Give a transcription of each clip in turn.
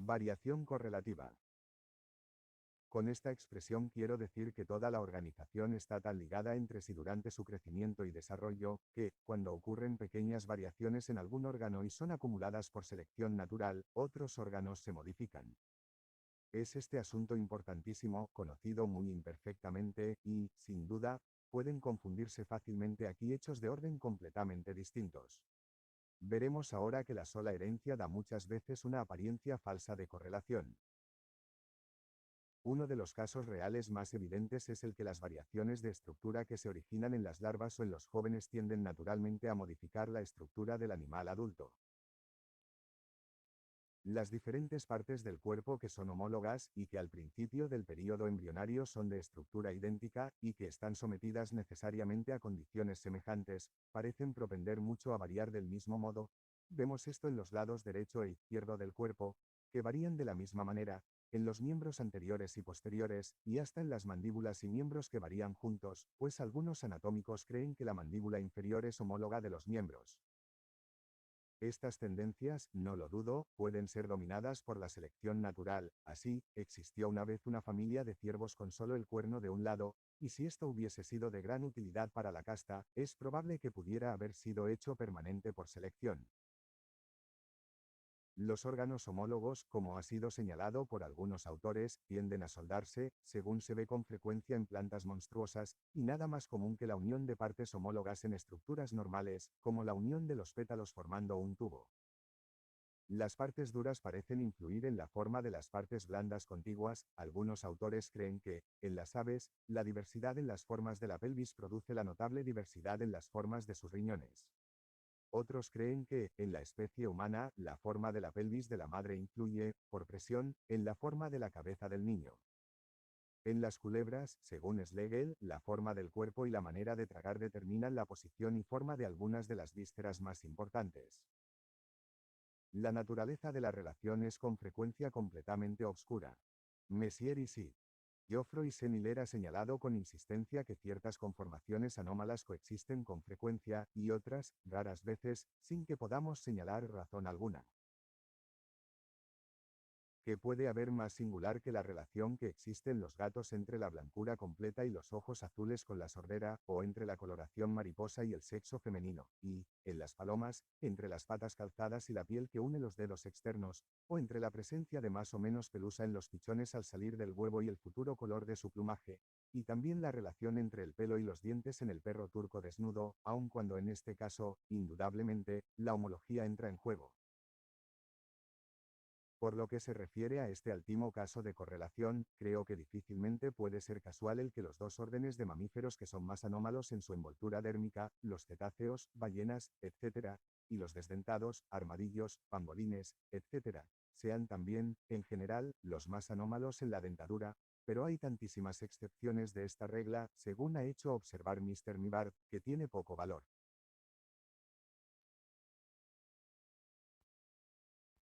Variación correlativa. Con esta expresión quiero decir que toda la organización está tan ligada entre sí durante su crecimiento y desarrollo, que, cuando ocurren pequeñas variaciones en algún órgano y son acumuladas por selección natural, otros órganos se modifican. Es este asunto importantísimo, conocido muy imperfectamente, y, sin duda, pueden confundirse fácilmente aquí hechos de orden completamente distintos. Veremos ahora que la sola herencia da muchas veces una apariencia falsa de correlación. Uno de los casos reales más evidentes es el que las variaciones de estructura que se originan en las larvas o en los jóvenes tienden naturalmente a modificar la estructura del animal adulto. Las diferentes partes del cuerpo que son homólogas y que al principio del período embrionario son de estructura idéntica y que están sometidas necesariamente a condiciones semejantes, parecen propender mucho a variar del mismo modo. Vemos esto en los lados derecho e izquierdo del cuerpo, que varían de la misma manera, en los miembros anteriores y posteriores, y hasta en las mandíbulas y miembros que varían juntos, pues algunos anatómicos creen que la mandíbula inferior es homóloga de los miembros. Estas tendencias, no lo dudo, pueden ser dominadas por la selección natural. Así, existió una vez una familia de ciervos con solo el cuerno de un lado, y si esto hubiese sido de gran utilidad para la casta, es probable que pudiera haber sido hecho permanente por selección. Los órganos homólogos, como ha sido señalado por algunos autores, tienden a soldarse, según se ve con frecuencia en plantas monstruosas, y nada más común que la unión de partes homólogas en estructuras normales, como la unión de los pétalos formando un tubo. Las partes duras parecen influir en la forma de las partes blandas contiguas. Algunos autores creen que, en las aves, la diversidad en las formas de la pelvis produce la notable diversidad en las formas de sus riñones. Otros creen que, en la especie humana, la forma de la pelvis de la madre influye, por presión, en la forma de la cabeza del niño. En las culebras, según Schlegel, la forma del cuerpo y la manera de tragar determinan la posición y forma de algunas de las vísceras más importantes. La naturaleza de la relación es con frecuencia completamente obscura. Messier y Sid. Geoffroy Saint-Hilaire ha señalado con insistencia que ciertas conformaciones anómalas coexisten con frecuencia, y otras, raras veces, sin que podamos señalar razón alguna. ¿Qué puede haber más singular que la relación que existe en los gatos entre la blancura completa y los ojos azules con la sordera, o entre la coloración mariposa y el sexo femenino, y, en las palomas, entre las patas calzadas y la piel que une los dedos externos, o entre la presencia de más o menos pelusa en los pichones al salir del huevo y el futuro color de su plumaje, y también la relación entre el pelo y los dientes en el perro turco desnudo, aun cuando en este caso, indudablemente, la homología entra en juego? Por lo que se refiere a este último caso de correlación, creo que difícilmente puede ser casual el que los dos órdenes de mamíferos que son más anómalos en su envoltura dérmica, los cetáceos, ballenas, etc., y los desdentados, armadillos, pangolines, etc., sean también, en general, los más anómalos en la dentadura, pero hay tantísimas excepciones de esta regla, según ha hecho observar Mr. Mivart, que tiene poco valor.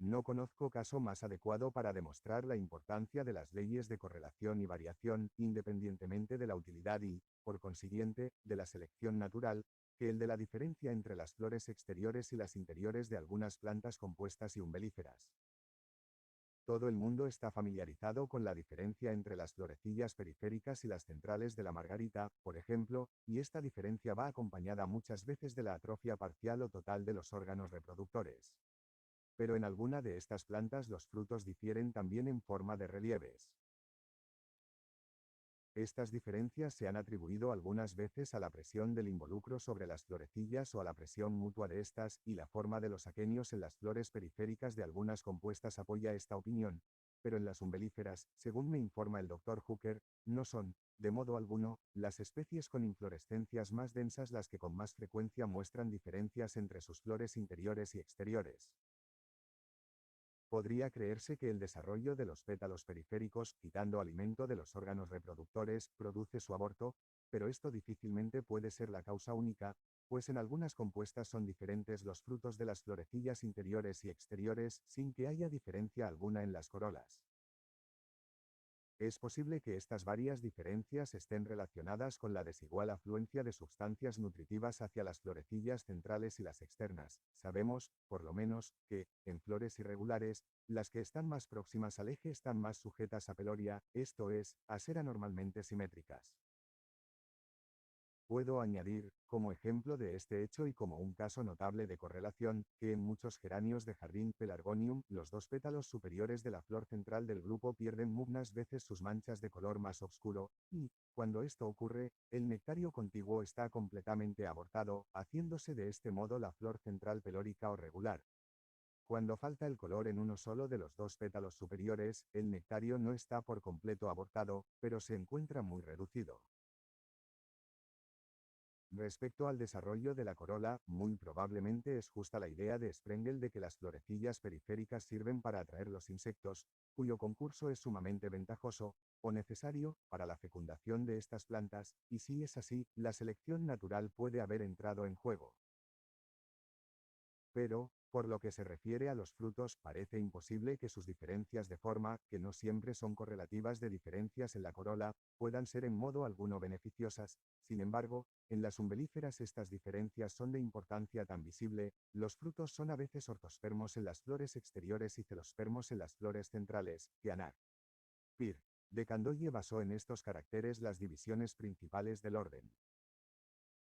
No conozco caso más adecuado para demostrar la importancia de las leyes de correlación y variación, independientemente de la utilidad y, por consiguiente, de la selección natural, que el de la diferencia entre las flores exteriores y las interiores de algunas plantas compuestas y umbelíferas. Todo el mundo está familiarizado con la diferencia entre las florecillas periféricas y las centrales de la margarita, por ejemplo, y esta diferencia va acompañada muchas veces de la atrofia parcial o total de los órganos reproductores. Pero en alguna de estas plantas los frutos difieren también en forma de relieves. Estas diferencias se han atribuido algunas veces a la presión del involucro sobre las florecillas o a la presión mutua de estas, y la forma de los aquenios en las flores periféricas de algunas compuestas apoya esta opinión, pero en las umbelíferas, según me informa el Dr. Hooker, no son, de modo alguno, las especies con inflorescencias más densas las que con más frecuencia muestran diferencias entre sus flores interiores y exteriores. Podría creerse que el desarrollo de los pétalos periféricos, quitando alimento de los órganos reproductores, produce su aborto, pero esto difícilmente puede ser la causa única, pues en algunas compuestas son diferentes los frutos de las florecillas interiores y exteriores, sin que haya diferencia alguna en las corolas. Es posible que estas varias diferencias estén relacionadas con la desigual afluencia de sustancias nutritivas hacia las florecillas centrales y las externas. Sabemos, por lo menos, que, en flores irregulares, Las que están más próximas al eje están más sujetas a peloria, esto es, a ser anormalmente simétricas. Puedo añadir, como ejemplo de este hecho y como un caso notable de correlación, que en muchos geranios de jardín Pelargonium, los dos pétalos superiores de la flor central del grupo pierden muchas veces sus manchas de color más oscuro, y, cuando esto ocurre, el nectario contiguo está completamente abortado, haciéndose de este modo la flor central pelórica o regular. Cuando falta el color en uno solo de los dos pétalos superiores, el nectario no está por completo abortado, pero se encuentra muy reducido. Respecto al desarrollo de la corola, muy probablemente es justa la idea de Sprengel de que las florecillas periféricas sirven para atraer los insectos, cuyo concurso es sumamente ventajoso, o necesario, para la fecundación de estas plantas, y si es así, la selección natural puede haber entrado en juego. Pero, por lo que se refiere a los frutos, parece imposible que sus diferencias de forma, que no siempre son correlativas de diferencias en la corola, puedan ser en modo alguno beneficiosas. Sin embargo, en las umbelíferas estas diferencias son de importancia tan visible, los frutos son a veces ortospermos en las flores exteriores y celospermos en las flores centrales, que Anar. Pir. De Candolle basó en estos caracteres las divisiones principales del orden.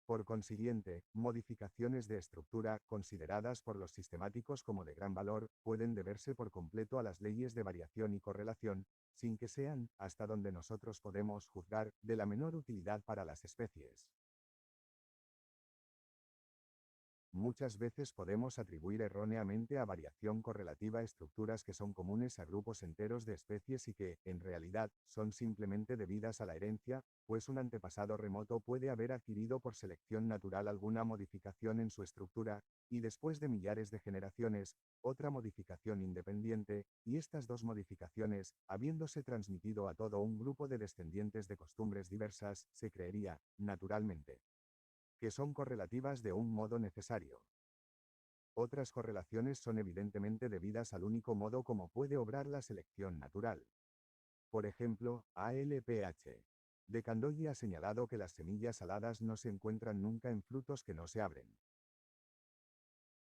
Por consiguiente, modificaciones de estructura, consideradas por los sistemáticos como de gran valor, pueden deberse por completo a las leyes de variación y correlación, sin que sean, hasta donde nosotros podemos juzgar, de la menor utilidad para las especies. Muchas veces podemos atribuir erróneamente a variación correlativa estructuras que son comunes a grupos enteros de especies y que, en realidad, son simplemente debidas a la herencia, pues un antepasado remoto puede haber adquirido por selección natural alguna modificación en su estructura, y después de millares de generaciones, otra modificación independiente, y estas dos modificaciones, habiéndose transmitido a todo un grupo de descendientes de costumbres diversas, se creería, naturalmente, que son correlativas de un modo necesario. Otras correlaciones son evidentemente debidas al único modo como puede obrar la selección natural. Por ejemplo, ALPH. De Candolle ha señalado que las semillas aladas no se encuentran nunca en frutos que no se abren.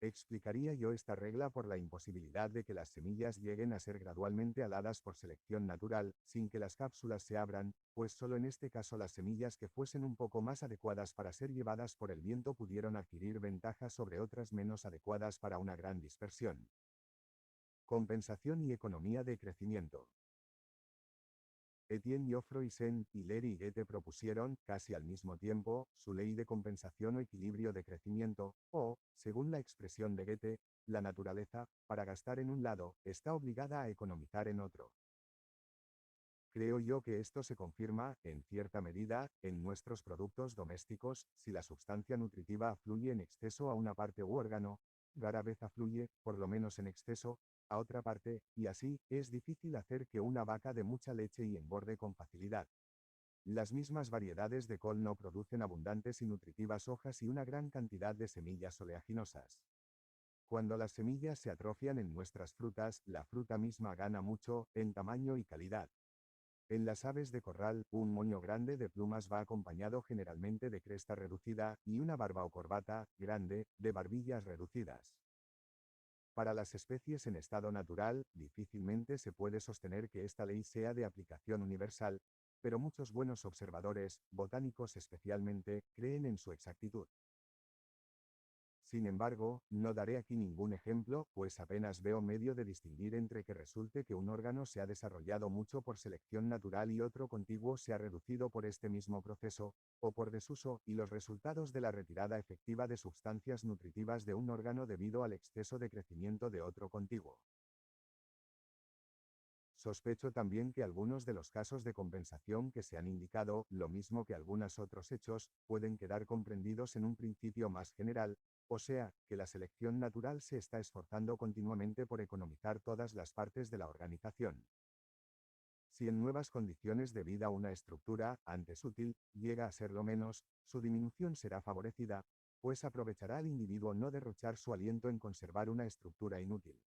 Explicaría yo esta regla por la imposibilidad de que las semillas lleguen a ser gradualmente aladas por selección natural, sin que las cápsulas se abran, pues solo en este caso las semillas que fuesen un poco más adecuadas para ser llevadas por el viento pudieron adquirir ventajas sobre otras menos adecuadas para una gran dispersión. Compensación y economía de crecimiento. Etienne Geoffroy Saint Hilaire y Goethe propusieron, casi al mismo tiempo, su ley de compensación o equilibrio de crecimiento, o, según la expresión de Goethe, la naturaleza, para gastar en un lado, está obligada a economizar en otro. Creo yo que esto se confirma, en cierta medida, en nuestros productos domésticos, si la sustancia nutritiva afluye en exceso a una parte u órgano, rara vez afluye, por lo menos en exceso, a otra parte, y así, es difícil hacer que una vaca dé mucha leche y engorde con facilidad. Las mismas variedades de col no producen abundantes y nutritivas hojas y una gran cantidad de semillas oleaginosas. Cuando las semillas se atrofian en nuestras frutas, la fruta misma gana mucho, en tamaño y calidad. En las aves de corral, un moño grande de plumas va acompañado generalmente de cresta reducida, y una barba o corbata, grande, de barbillas reducidas. Para las especies en estado natural, difícilmente se puede sostener que esta ley sea de aplicación universal, pero muchos buenos observadores, botánicos especialmente, creen en su exactitud. Sin embargo, no daré aquí ningún ejemplo, pues apenas veo medio de distinguir entre que resulte que un órgano se ha desarrollado mucho por selección natural y otro contiguo se ha reducido por este mismo proceso, o por desuso, y los resultados de la retirada efectiva de sustancias nutritivas de un órgano debido al exceso de crecimiento de otro contiguo. Sospecho también que algunos de los casos de compensación que se han indicado, lo mismo que algunos otros hechos, pueden quedar comprendidos en un principio más general, o sea, que la selección natural se está esforzando continuamente por economizar todas las partes de la organización. Si en nuevas condiciones de vida una estructura, antes útil, llega a serlo menos, su disminución será favorecida, pues aprovechará al individuo no derrochar su aliento en conservar una estructura inútil.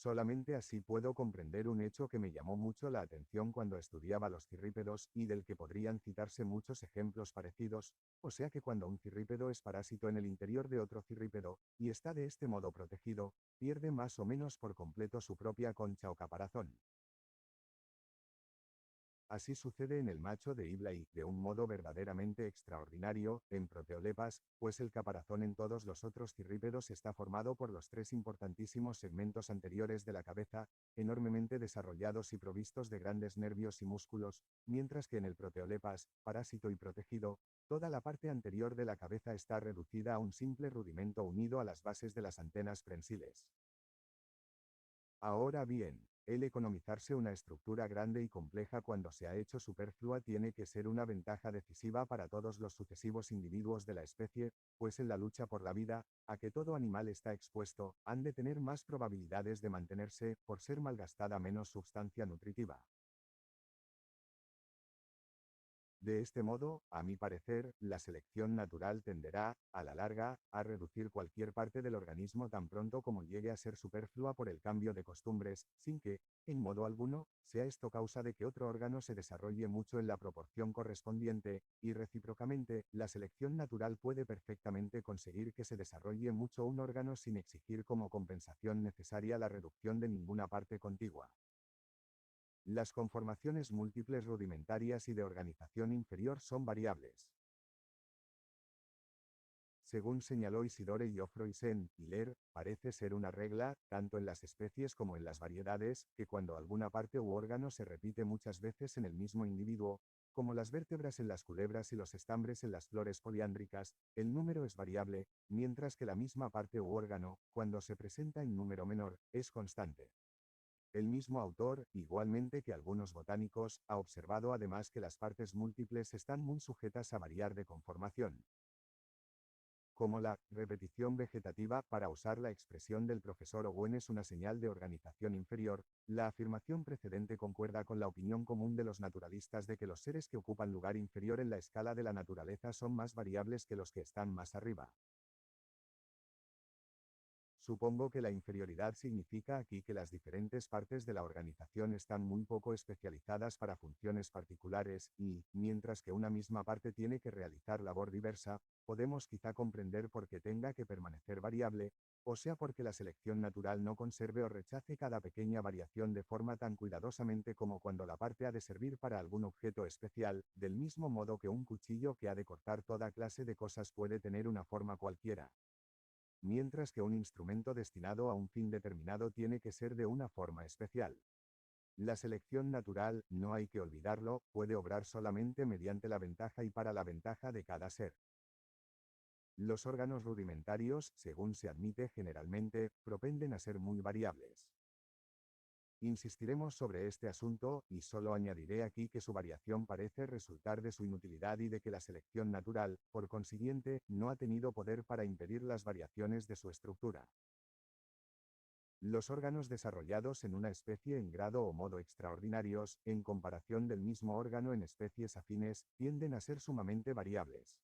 Solamente así puedo comprender un hecho que me llamó mucho la atención cuando estudiaba los cirrípedos y del que podrían citarse muchos ejemplos parecidos, o sea que cuando un cirrípedo es parásito en el interior de otro cirrípedo, y está de este modo protegido, pierde más o menos por completo su propia concha o caparazón. Así sucede en el macho de Iblay, de un modo verdaderamente extraordinario, en Proteolepas, pues el caparazón en todos los otros cirrípedos está formado por los tres importantísimos segmentos anteriores de la cabeza, enormemente desarrollados y provistos de grandes nervios y músculos, mientras que en el Proteolepas, parásito y protegido, toda la parte anterior de la cabeza está reducida a un simple rudimento unido a las bases de las antenas prensiles. Ahora bien, el economizarse una estructura grande y compleja cuando se ha hecho superflua tiene que ser una ventaja decisiva para todos los sucesivos individuos de la especie, pues en la lucha por la vida, a que todo animal está expuesto, han de tener más probabilidades de mantenerse, por ser malgastada menos sustancia nutritiva. De este modo, a mi parecer, la selección natural tenderá, a la larga, a reducir cualquier parte del organismo tan pronto como llegue a ser superflua por el cambio de costumbres, sin que, en modo alguno, sea esto causa de que otro órgano se desarrolle mucho en la proporción correspondiente, y recíprocamente, la selección natural puede perfectamente conseguir que se desarrolle mucho un órgano sin exigir como compensación necesaria la reducción de ninguna parte contigua. Las conformaciones múltiples rudimentarias y de organización inferior son variables. Según señaló Isidore Geoffroysen, Hilaire, parece ser una regla, tanto en las especies como en las variedades, que cuando alguna parte u órgano se repite muchas veces en el mismo individuo, como las vértebras en las culebras y los estambres en las flores poliándricas, el número es variable, mientras que la misma parte u órgano, cuando se presenta en número menor, es constante. El mismo autor, igualmente que algunos botánicos, ha observado además que las partes múltiples están muy sujetas a variar de conformación. Como la repetición vegetativa, para usar la expresión del profesor Owen, es una señal de organización inferior, la afirmación precedente concuerda con la opinión común de los naturalistas de que los seres que ocupan lugar inferior en la escala de la naturaleza son más variables que los que están más arriba. Supongo que la inferioridad significa aquí que las diferentes partes de la organización están muy poco especializadas para funciones particulares y, mientras que una misma parte tiene que realizar labor diversa, podemos quizá comprender por qué tenga que permanecer variable, o sea porque la selección natural no conserve o rechace cada pequeña variación de forma tan cuidadosamente como cuando la parte ha de servir para algún objeto especial, del mismo modo que un cuchillo que ha de cortar toda clase de cosas puede tener una forma cualquiera, mientras que un instrumento destinado a un fin determinado tiene que ser de una forma especial. La selección natural, no hay que olvidarlo, puede obrar solamente mediante la ventaja y para la ventaja de cada ser. Los órganos rudimentarios, según se admite generalmente, propenden a ser muy variables. Insistiremos sobre este asunto, y solo añadiré aquí que su variación parece resultar de su inutilidad y de que la selección natural, por consiguiente, no ha tenido poder para impedir las variaciones de su estructura. Los órganos desarrollados en una especie en grado o modo extraordinarios, en comparación del mismo órgano en especies afines, tienden a ser sumamente variables.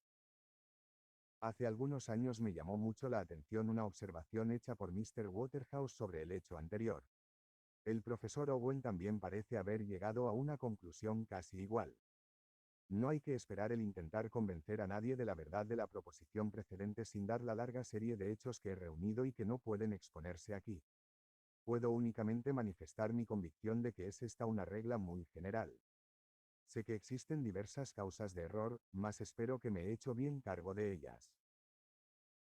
Hace algunos años me llamó mucho la atención una observación hecha por Mr. Waterhouse sobre el hecho anterior. El profesor Owen también parece haber llegado a una conclusión casi igual. No hay que esperar el intentar convencer a nadie de la verdad de la proposición precedente sin dar la larga serie de hechos que he reunido y que no pueden exponerse aquí. Puedo únicamente manifestar mi convicción de que es esta una regla muy general. Sé que existen diversas causas de error, mas espero que me he hecho bien cargo de ellas.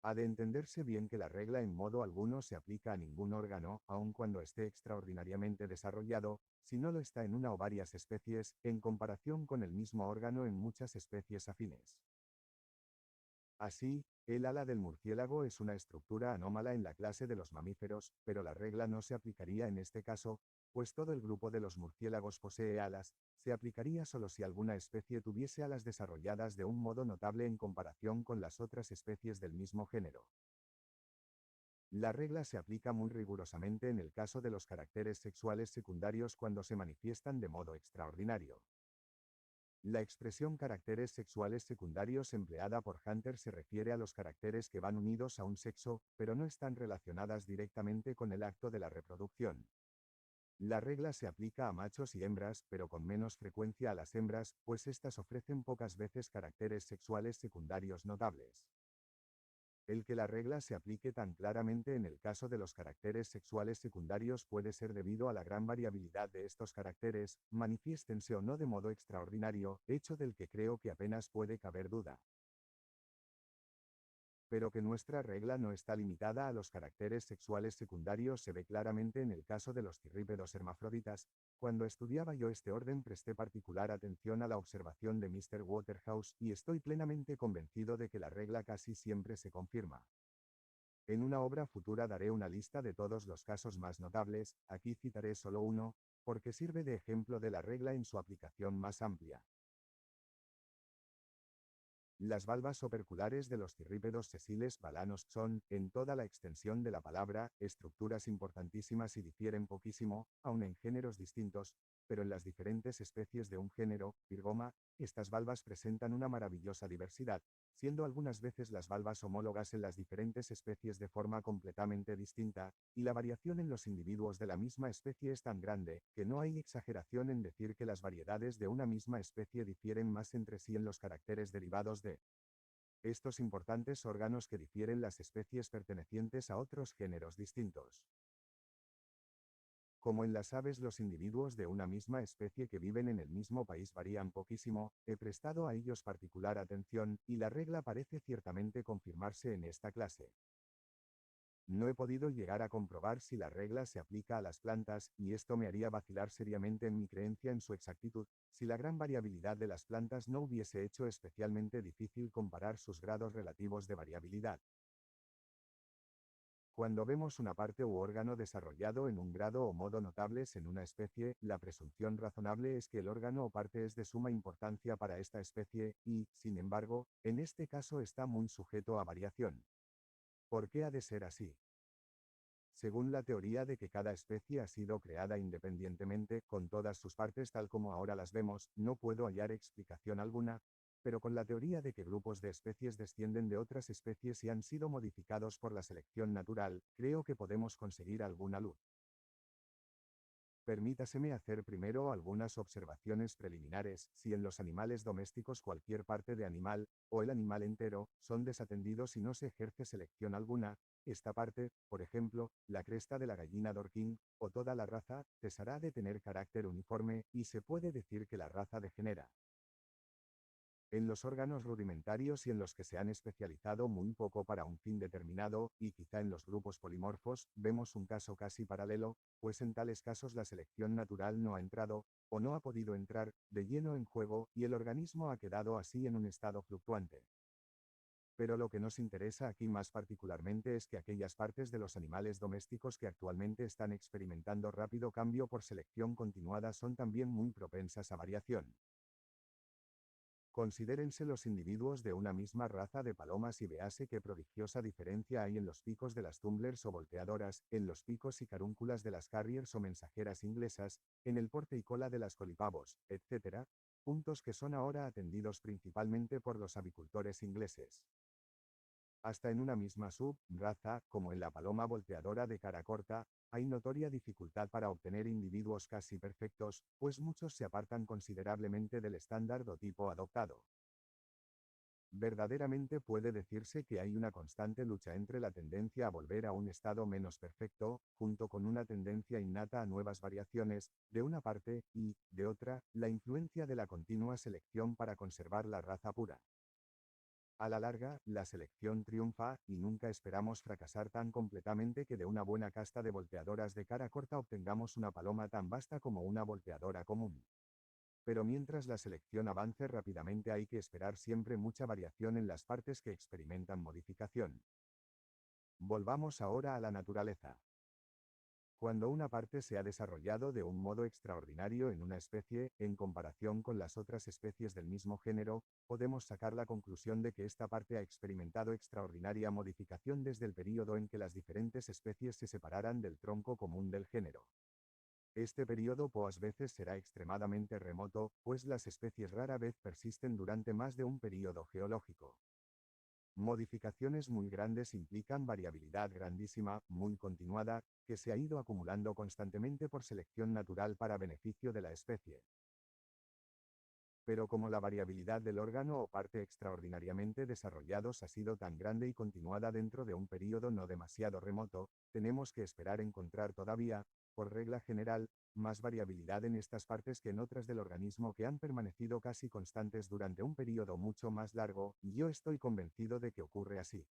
Ha de entenderse bien que la regla en modo alguno se aplica a ningún órgano, aun cuando esté extraordinariamente desarrollado, si no lo está en una o varias especies, en comparación con el mismo órgano en muchas especies afines. Así, el ala del murciélago es una estructura anómala en la clase de los mamíferos, pero la regla no se aplicaría en este caso, pues todo el grupo de los murciélagos posee alas, se aplicaría solo si alguna especie tuviese alas desarrolladas de un modo notable en comparación con las otras especies del mismo género. La regla se aplica muy rigurosamente en el caso de los caracteres sexuales secundarios cuando se manifiestan de modo extraordinario. La expresión caracteres sexuales secundarios empleada por Hunter se refiere a los caracteres que van unidos a un sexo, pero no están relacionadas directamente con el acto de la reproducción. La regla se aplica a machos y hembras, pero con menos frecuencia a las hembras, pues éstas ofrecen pocas veces caracteres sexuales secundarios notables. El que la regla se aplique tan claramente en el caso de los caracteres sexuales secundarios puede ser debido a la gran variabilidad de estos caracteres, manifiéstense o no de modo extraordinario, hecho del que creo que apenas puede caber duda. Pero que nuestra regla no está limitada a los caracteres sexuales secundarios se ve claramente en el caso de los cirrípedos hermafroditas. Cuando estudiaba yo este orden presté particular atención a la observación de Mr. Waterhouse y estoy plenamente convencido de que la regla casi siempre se confirma. En una obra futura daré una lista de todos los casos más notables, aquí citaré solo uno, porque sirve de ejemplo de la regla en su aplicación más amplia. Las valvas operculares de los cirrípedos sesiles balanos son, en toda la extensión de la palabra, estructuras importantísimas y difieren poquísimo, aun en géneros distintos, pero en las diferentes especies de un género, Virgoma, estas valvas presentan una maravillosa diversidad, siendo algunas veces las valvas homólogas en las diferentes especies de forma completamente distinta, y la variación en los individuos de la misma especie es tan grande, que no hay exageración en decir que las variedades de una misma especie difieren más entre sí en los caracteres derivados de estos importantes órganos que difieren las especies pertenecientes a otros géneros distintos. Como en las aves los individuos de una misma especie que viven en el mismo país varían poquísimo, he prestado a ellos particular atención, y la regla parece ciertamente confirmarse en esta clase. No he podido llegar a comprobar si la regla se aplica a las plantas, y esto me haría vacilar seriamente en mi creencia en su exactitud, si la gran variabilidad de las plantas no hubiese hecho especialmente difícil comparar sus grados relativos de variabilidad. Cuando vemos una parte u órgano desarrollado en un grado o modo notables en una especie, la presunción razonable es que el órgano o parte es de suma importancia para esta especie, y, sin embargo, en este caso está muy sujeto a variación. ¿Por qué ha de ser así? Según la teoría de que cada especie ha sido creada independientemente, con todas sus partes tal como ahora las vemos, no puedo hallar explicación alguna, pero con la teoría de que grupos de especies descienden de otras especies y han sido modificados por la selección natural, creo que podemos conseguir alguna luz. Permítaseme hacer primero algunas observaciones preliminares. Si en los animales domésticos cualquier parte de animal, o el animal entero, son desatendidos y no se ejerce selección alguna, esta parte, por ejemplo, la cresta de la gallina Dorking, o toda la raza, cesará de tener carácter uniforme, y se puede decir que la raza degenera. En los órganos rudimentarios y en los que se han especializado muy poco para un fin determinado, y quizá en los grupos polimorfos, vemos un caso casi paralelo, pues en tales casos la selección natural no ha entrado, o no ha podido entrar, de lleno en juego, y el organismo ha quedado así en un estado fluctuante. Pero lo que nos interesa aquí más particularmente es que aquellas partes de los animales domésticos que actualmente están experimentando rápido cambio por selección continuada son también muy propensas a variación. Considérense los individuos de una misma raza de palomas y véase qué prodigiosa diferencia hay en los picos de las tumblers o volteadoras, en los picos y carúnculas de las carriers o mensajeras inglesas, en el porte y cola de las colipavos, etc., puntos que son ahora atendidos principalmente por los avicultores ingleses. Hasta en una misma sub-raza, como en la paloma volteadora de cara corta, hay notoria dificultad para obtener individuos casi perfectos, pues muchos se apartan considerablemente del estándar o tipo adoptado. Verdaderamente puede decirse que hay una constante lucha entre la tendencia a volver a un estado menos perfecto, junto con una tendencia innata a nuevas variaciones, de una parte, y, de otra, la influencia de la continua selección para conservar la raza pura. A la larga, la selección triunfa, y nunca esperamos fracasar tan completamente que de una buena casta de volteadoras de cara corta obtengamos una paloma tan vasta como una volteadora común. Pero mientras la selección avance rápidamente hay que esperar siempre mucha variación en las partes que experimentan modificación. Volvamos ahora a la naturaleza. Cuando una parte se ha desarrollado de un modo extraordinario en una especie, en comparación con las otras especies del mismo género, podemos sacar la conclusión de que esta parte ha experimentado extraordinaria modificación desde el período en que las diferentes especies se separaran del tronco común del género. Este periodo pocas veces será extremadamente remoto, pues las especies rara vez persisten durante más de un periodo geológico. Modificaciones muy grandes implican variabilidad grandísima, muy continuada, que se ha ido acumulando constantemente por selección natural para beneficio de la especie. Pero como la variabilidad del órgano o parte extraordinariamente desarrollados ha sido tan grande y continuada dentro de un periodo no demasiado remoto, tenemos que esperar encontrar todavía, por regla general, más variabilidad en estas partes que en otras del organismo que han permanecido casi constantes durante un periodo mucho más largo, y yo estoy convencido de que ocurre así.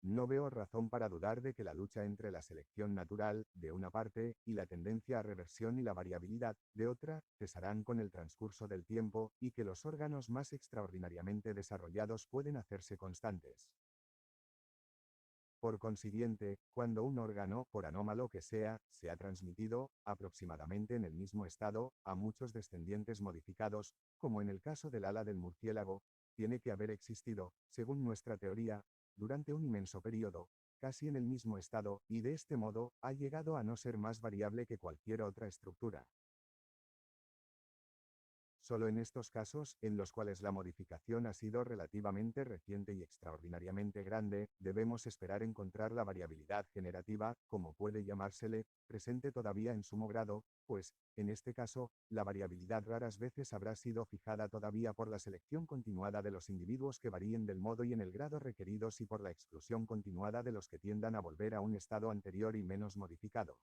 No veo razón para dudar de que la lucha entre la selección natural, de una parte, y la tendencia a reversión y la variabilidad, de otra, cesarán con el transcurso del tiempo, y que los órganos más extraordinariamente desarrollados pueden hacerse constantes. Por consiguiente, cuando un órgano, por anómalo que sea, se ha transmitido, aproximadamente en el mismo estado, a muchos descendientes modificados, como en el caso del ala del murciélago, tiene que haber existido, según nuestra teoría, durante un inmenso periodo, casi en el mismo estado, y de este modo, ha llegado a no ser más variable que cualquier otra estructura. Solo en estos casos, en los cuales la modificación ha sido relativamente reciente y extraordinariamente grande, debemos esperar encontrar la variabilidad generativa, como puede llamársele, presente todavía en sumo grado, pues, en este caso, la variabilidad raras veces habrá sido fijada todavía por la selección continuada de los individuos que varíen del modo y en el grado requeridos y por la exclusión continuada de los que tiendan a volver a un estado anterior y menos modificado.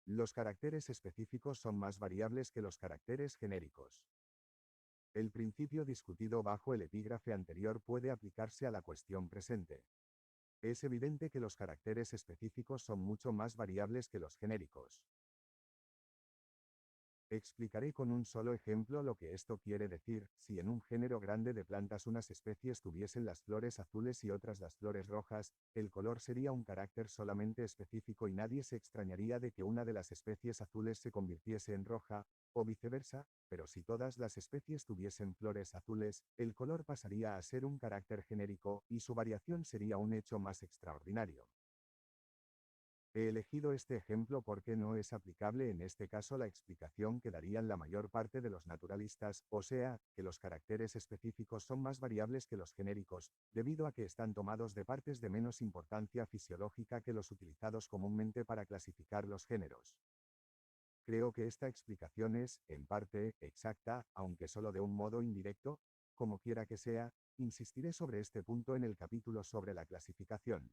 Los caracteres específicos son más variables que los caracteres genéricos. El principio discutido bajo el epígrafe anterior puede aplicarse a la cuestión presente. Es evidente que los caracteres específicos son mucho más variables que los genéricos. Explicaré con un solo ejemplo lo que esto quiere decir. Si en un género grande de plantas unas especies tuviesen las flores azules y otras las flores rojas, el color sería un carácter solamente específico y nadie se extrañaría de que una de las especies azules se convirtiese en roja, o viceversa, pero si todas las especies tuviesen flores azules, el color pasaría a ser un carácter genérico, y su variación sería un hecho más extraordinario. He elegido este ejemplo porque no es aplicable en este caso la explicación que darían la mayor parte de los naturalistas, o sea, que los caracteres específicos son más variables que los genéricos, debido a que están tomados de partes de menos importancia fisiológica que los utilizados comúnmente para clasificar los géneros. Creo que esta explicación es, en parte, exacta, aunque solo de un modo indirecto. Como quiera que sea, insistiré sobre este punto en el capítulo sobre la clasificación.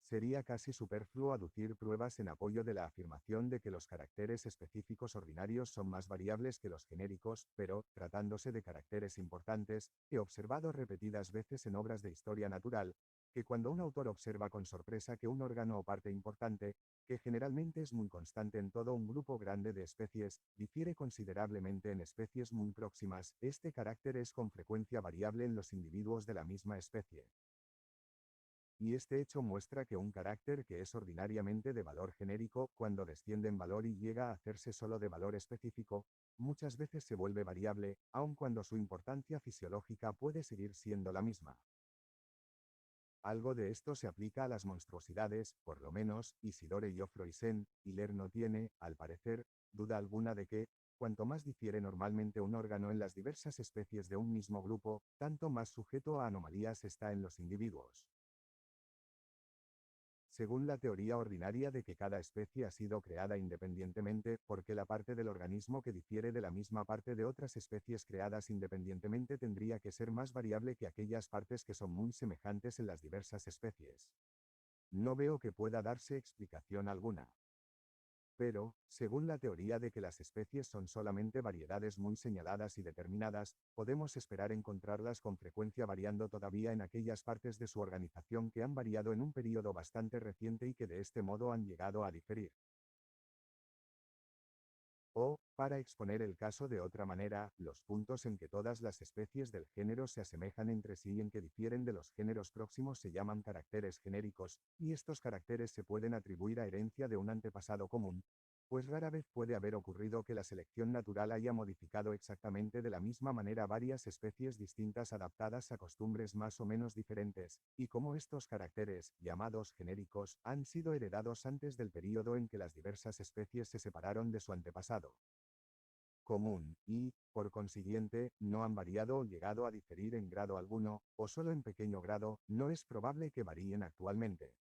Sería casi superfluo aducir pruebas en apoyo de la afirmación de que los caracteres específicos ordinarios son más variables que los genéricos, pero, tratándose de caracteres importantes, he observado repetidas veces en obras de historia natural, que cuando un autor observa con sorpresa que un órgano o parte importante, que generalmente es muy constante en todo un grupo grande de especies, difiere considerablemente en especies muy próximas, este carácter es con frecuencia variable en los individuos de la misma especie. Y este hecho muestra que un carácter que es ordinariamente de valor genérico, cuando desciende en valor y llega a hacerse solo de valor específico, muchas veces se vuelve variable, aun cuando su importancia fisiológica puede seguir siendo la misma. Algo de esto se aplica a las monstruosidades, por lo menos, Isidore Geoffroysen, Hiller no tiene, al parecer, duda alguna de que, cuanto más difiere normalmente un órgano en las diversas especies de un mismo grupo, tanto más sujeto a anomalías está en los individuos. Según la teoría ordinaria de que cada especie ha sido creada independientemente, porque la parte del organismo que difiere de la misma parte de otras especies creadas independientemente tendría que ser más variable que aquellas partes que son muy semejantes en las diversas especies. No veo que pueda darse explicación alguna. Pero, según la teoría de que las especies son solamente variedades muy señaladas y determinadas, podemos esperar encontrarlas con frecuencia variando todavía en aquellas partes de su organización que han variado en un periodo bastante reciente y que de este modo han llegado a diferir. O, para exponer el caso de otra manera, los puntos en que todas las especies del género se asemejan entre sí y en que difieren de los géneros próximos se llaman caracteres genéricos, y estos caracteres se pueden atribuir a herencia de un antepasado común, Pues rara vez puede haber ocurrido que la selección natural haya modificado exactamente de la misma manera varias especies distintas adaptadas a costumbres más o menos diferentes, y como estos caracteres, llamados genéricos, han sido heredados antes del período en que las diversas especies se separaron de su antepasado común, y, por consiguiente, no han variado o llegado a diferir en grado alguno, o solo en pequeño grado, no es probable que varíen actualmente.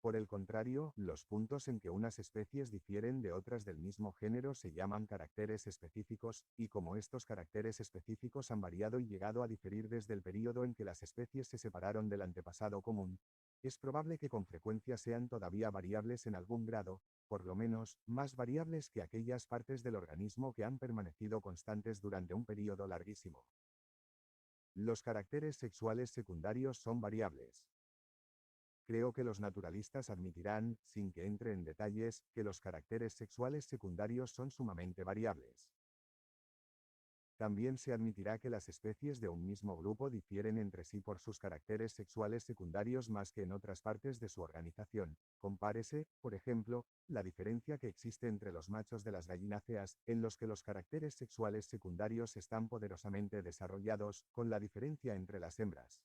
Por el contrario, los puntos en que unas especies difieren de otras del mismo género se llaman caracteres específicos, y como estos caracteres específicos han variado y llegado a diferir desde el período en que las especies se separaron del antepasado común, es probable que con frecuencia sean todavía variables en algún grado, por lo menos, más variables que aquellas partes del organismo que han permanecido constantes durante un período larguísimo. Los caracteres sexuales secundarios son variables. Creo que los naturalistas admitirán, sin que entre en detalles, que los caracteres sexuales secundarios son sumamente variables. También se admitirá que las especies de un mismo grupo difieren entre sí por sus caracteres sexuales secundarios más que en otras partes de su organización. Compárese, por ejemplo, la diferencia que existe entre los machos de las gallináceas, en los que los caracteres sexuales secundarios están poderosamente desarrollados, con la diferencia entre las hembras.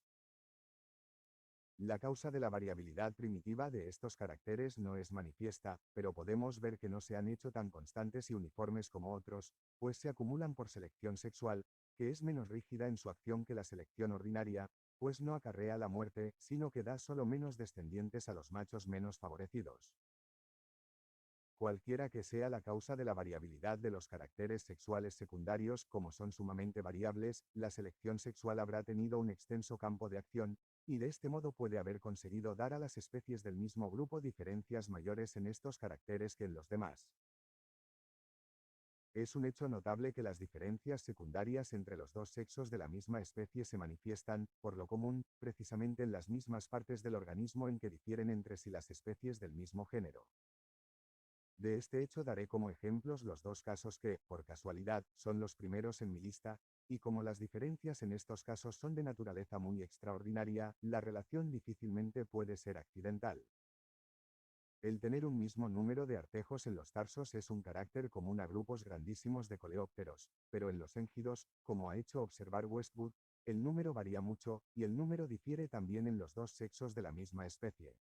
La causa de la variabilidad primitiva de estos caracteres no es manifiesta, pero podemos ver que no se han hecho tan constantes y uniformes como otros, pues se acumulan por selección sexual, que es menos rígida en su acción que la selección ordinaria, pues no acarrea la muerte, sino que da solo menos descendientes a los machos menos favorecidos. Cualquiera que sea la causa de la variabilidad de los caracteres sexuales secundarios, como son sumamente variables, la selección sexual habrá tenido un extenso campo de acción, y de este modo puede haber conseguido dar a las especies del mismo grupo diferencias mayores en estos caracteres que en los demás. Es un hecho notable que las diferencias secundarias entre los dos sexos de la misma especie se manifiestan, por lo común, precisamente en las mismas partes del organismo en que difieren entre sí las especies del mismo género. De este hecho daré como ejemplos los dos casos que, por casualidad, son los primeros en mi lista, y como las diferencias en estos casos son de naturaleza muy extraordinaria, la relación difícilmente puede ser accidental. El tener un mismo número de artejos en los tarsos es un carácter común a grupos grandísimos de coleópteros, pero en los éngidos, como ha hecho observar Westwood, el número varía mucho, y el número difiere también en los dos sexos de la misma especie.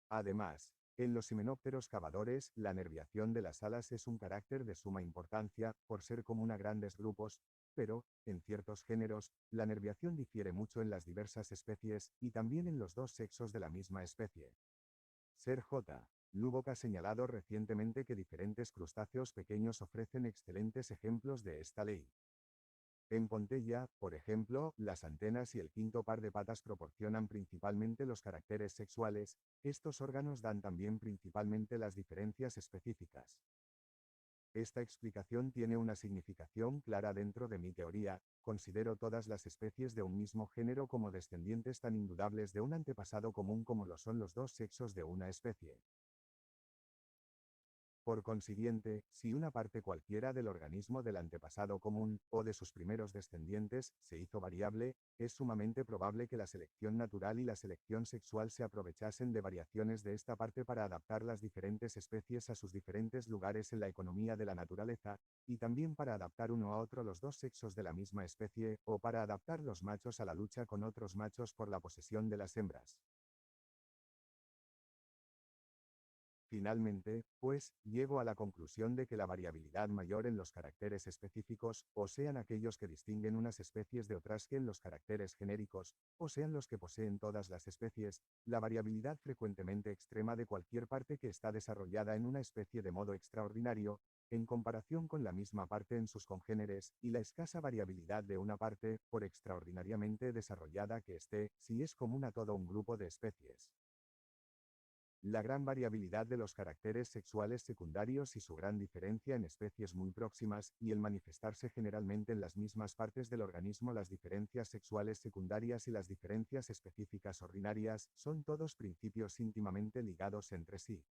Además, en los himenópteros cavadores, la nerviación de las alas es un carácter de suma importancia, por ser común a grandes grupos, pero, en ciertos géneros, la nerviación difiere mucho en las diversas especies, y también en los dos sexos de la misma especie. Ser J. Lubbock ha señalado recientemente que diferentes crustáceos pequeños ofrecen excelentes ejemplos de esta ley. En Pontella, por ejemplo, las antenas y el quinto par de patas proporcionan principalmente los caracteres sexuales, estos órganos dan también principalmente las diferencias específicas. Esta explicación tiene una significación clara dentro de mi teoría, considero todas las especies de un mismo género como descendientes tan indudables de un antepasado común como lo son los dos sexos de una especie. Por consiguiente, si una parte cualquiera del organismo del antepasado común, o de sus primeros descendientes, se hizo variable, es sumamente probable que la selección natural y la selección sexual se aprovechasen de variaciones de esta parte para adaptar las diferentes especies a sus diferentes lugares en la economía de la naturaleza, y también para adaptar uno a otro los dos sexos de la misma especie, o para adaptar los machos a la lucha con otros machos por la posesión de las hembras. Finalmente, pues, llego a la conclusión de que la variabilidad mayor en los caracteres específicos, o sean aquellos que distinguen unas especies de otras que en los caracteres genéricos, o sean los que poseen todas las especies, la variabilidad frecuentemente extrema de cualquier parte que está desarrollada en una especie de modo extraordinario, en comparación con la misma parte en sus congéneres, y la escasa variabilidad de una parte, por extraordinariamente desarrollada que esté, si es común a todo un grupo de especies. La gran variabilidad de los caracteres sexuales secundarios y su gran diferencia en especies muy próximas, y el manifestarse generalmente en las mismas partes del organismo las diferencias sexuales secundarias y las diferencias específicas ordinarias, son todos principios íntimamente ligados entre sí.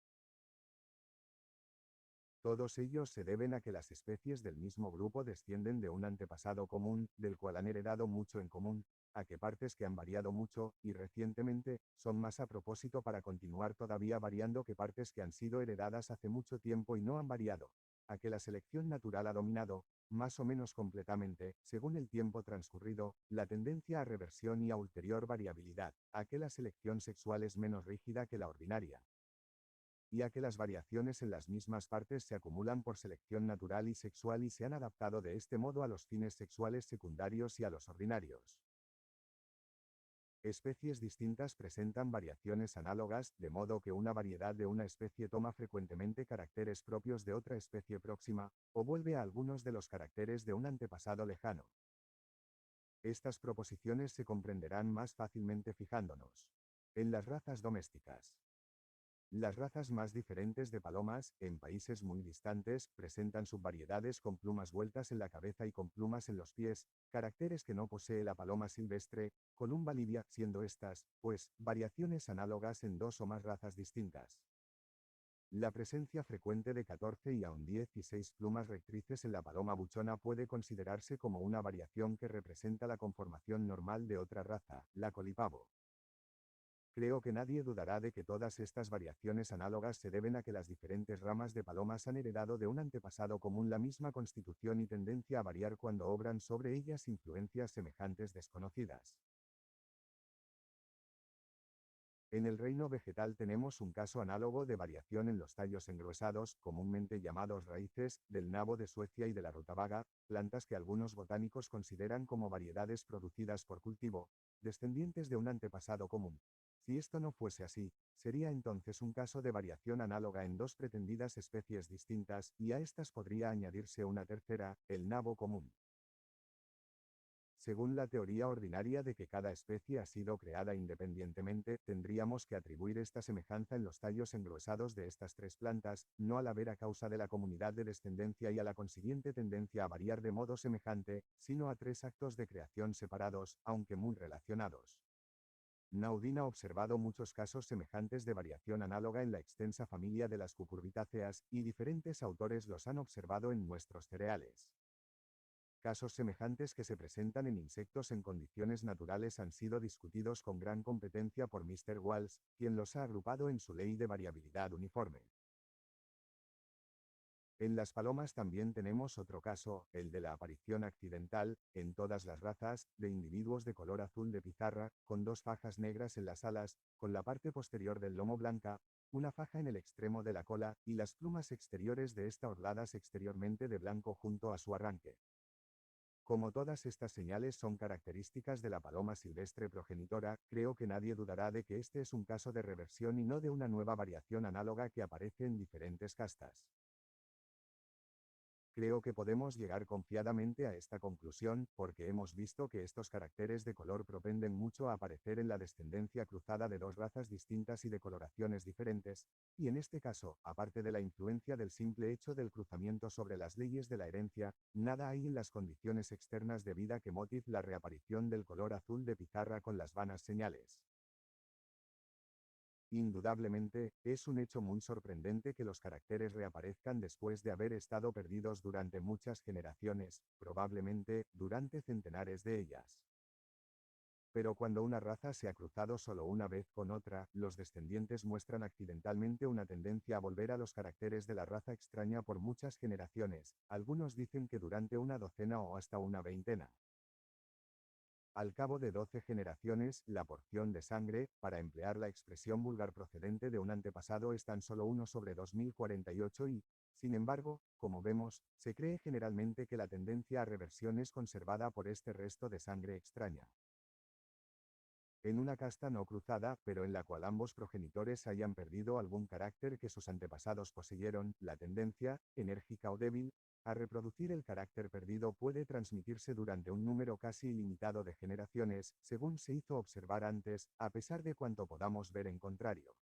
Todos ellos se deben a que las especies del mismo grupo descienden de un antepasado común, del cual han heredado mucho en común, a que partes que han variado mucho, y recientemente, son más a propósito para continuar todavía variando que partes que han sido heredadas hace mucho tiempo y no han variado, a que la selección natural ha dominado, más o menos completamente, según el tiempo transcurrido, la tendencia a reversión y a ulterior variabilidad, a que la selección sexual es menos rígida que la ordinaria, y a que las variaciones en las mismas partes se acumulan por selección natural y sexual y se han adaptado de este modo a los fines sexuales secundarios y a los ordinarios. Especies distintas presentan variaciones análogas, de modo que una variedad de una especie toma frecuentemente caracteres propios de otra especie próxima, o vuelve a algunos de los caracteres de un antepasado lejano. Estas proposiciones se comprenderán más fácilmente fijándonos en las razas domésticas. Las razas más diferentes de palomas, en países muy distantes, presentan subvariedades con plumas vueltas en la cabeza y con plumas en los pies, caracteres que no posee la paloma silvestre, Columba libia, siendo estas, pues, variaciones análogas en dos o más razas distintas. La presencia frecuente de 14 y aun 16 plumas rectrices en la paloma buchona puede considerarse como una variación que representa la conformación normal de otra raza, la colipavo. Creo que nadie dudará de que todas estas variaciones análogas se deben a que las diferentes ramas de palomas han heredado de un antepasado común la misma constitución y tendencia a variar cuando obran sobre ellas influencias semejantes desconocidas. En el reino vegetal tenemos un caso análogo de variación en los tallos engruesados, comúnmente llamados raíces, del nabo de Suecia y de la rutabaga, plantas que algunos botánicos consideran como variedades producidas por cultivo, descendientes de un antepasado común. Si esto no fuese así, sería entonces un caso de variación análoga en dos pretendidas especies distintas, y a estas podría añadirse una tercera, el nabo común. Según la teoría ordinaria de que cada especie ha sido creada independientemente, tendríamos que atribuir esta semejanza en los tallos engruesados de estas tres plantas, no al haber a causa de la comunidad de descendencia y a la consiguiente tendencia a variar de modo semejante, sino a tres actos de creación separados, aunque muy relacionados. Naudin ha observado muchos casos semejantes de variación análoga en la extensa familia de las cucurbitáceas, y diferentes autores los han observado en nuestros cereales. Casos semejantes que se presentan en insectos en condiciones naturales han sido discutidos con gran competencia por Mr. Walsh, quien los ha agrupado en su ley de variabilidad uniforme. En las palomas también tenemos otro caso, el de la aparición accidental, en todas las razas, de individuos de color azul de pizarra, con dos fajas negras en las alas, con la parte posterior del lomo blanca, una faja en el extremo de la cola, y las plumas exteriores de esta orladas exteriormente de blanco junto a su arranque. Como todas estas señales son características de la paloma silvestre progenitora, creo que nadie dudará de que este es un caso de reversión y no de una nueva variación análoga que aparece en diferentes castas. Creo que podemos llegar confiadamente a esta conclusión, porque hemos visto que estos caracteres de color propenden mucho a aparecer en la descendencia cruzada de dos razas distintas y de coloraciones diferentes, y en este caso, aparte de la influencia del simple hecho del cruzamiento sobre las leyes de la herencia, nada hay en las condiciones externas de vida que motive la reaparición del color azul de pizarra con las vanas señales. Indudablemente, es un hecho muy sorprendente que los caracteres reaparezcan después de haber estado perdidos durante muchas generaciones, probablemente, durante centenares de ellas. Pero cuando una raza se ha cruzado solo una vez con otra, los descendientes muestran accidentalmente una tendencia a volver a los caracteres de la raza extraña por muchas generaciones, algunos dicen que durante una docena o hasta una veintena. Al cabo de 12 generaciones, la porción de sangre, para emplear la expresión vulgar procedente de un antepasado, es tan solo 1 sobre 2048 y, sin embargo, como vemos, se cree generalmente que la tendencia a reversión es conservada por este resto de sangre extraña. En una casta no cruzada, pero en la cual ambos progenitores hayan perdido algún carácter que sus antepasados poseyeron, la tendencia, enérgica o débil, a reproducir el carácter perdido puede transmitirse durante un número casi ilimitado de generaciones, según se hizo observar antes, a pesar de cuanto podamos ver en contrario.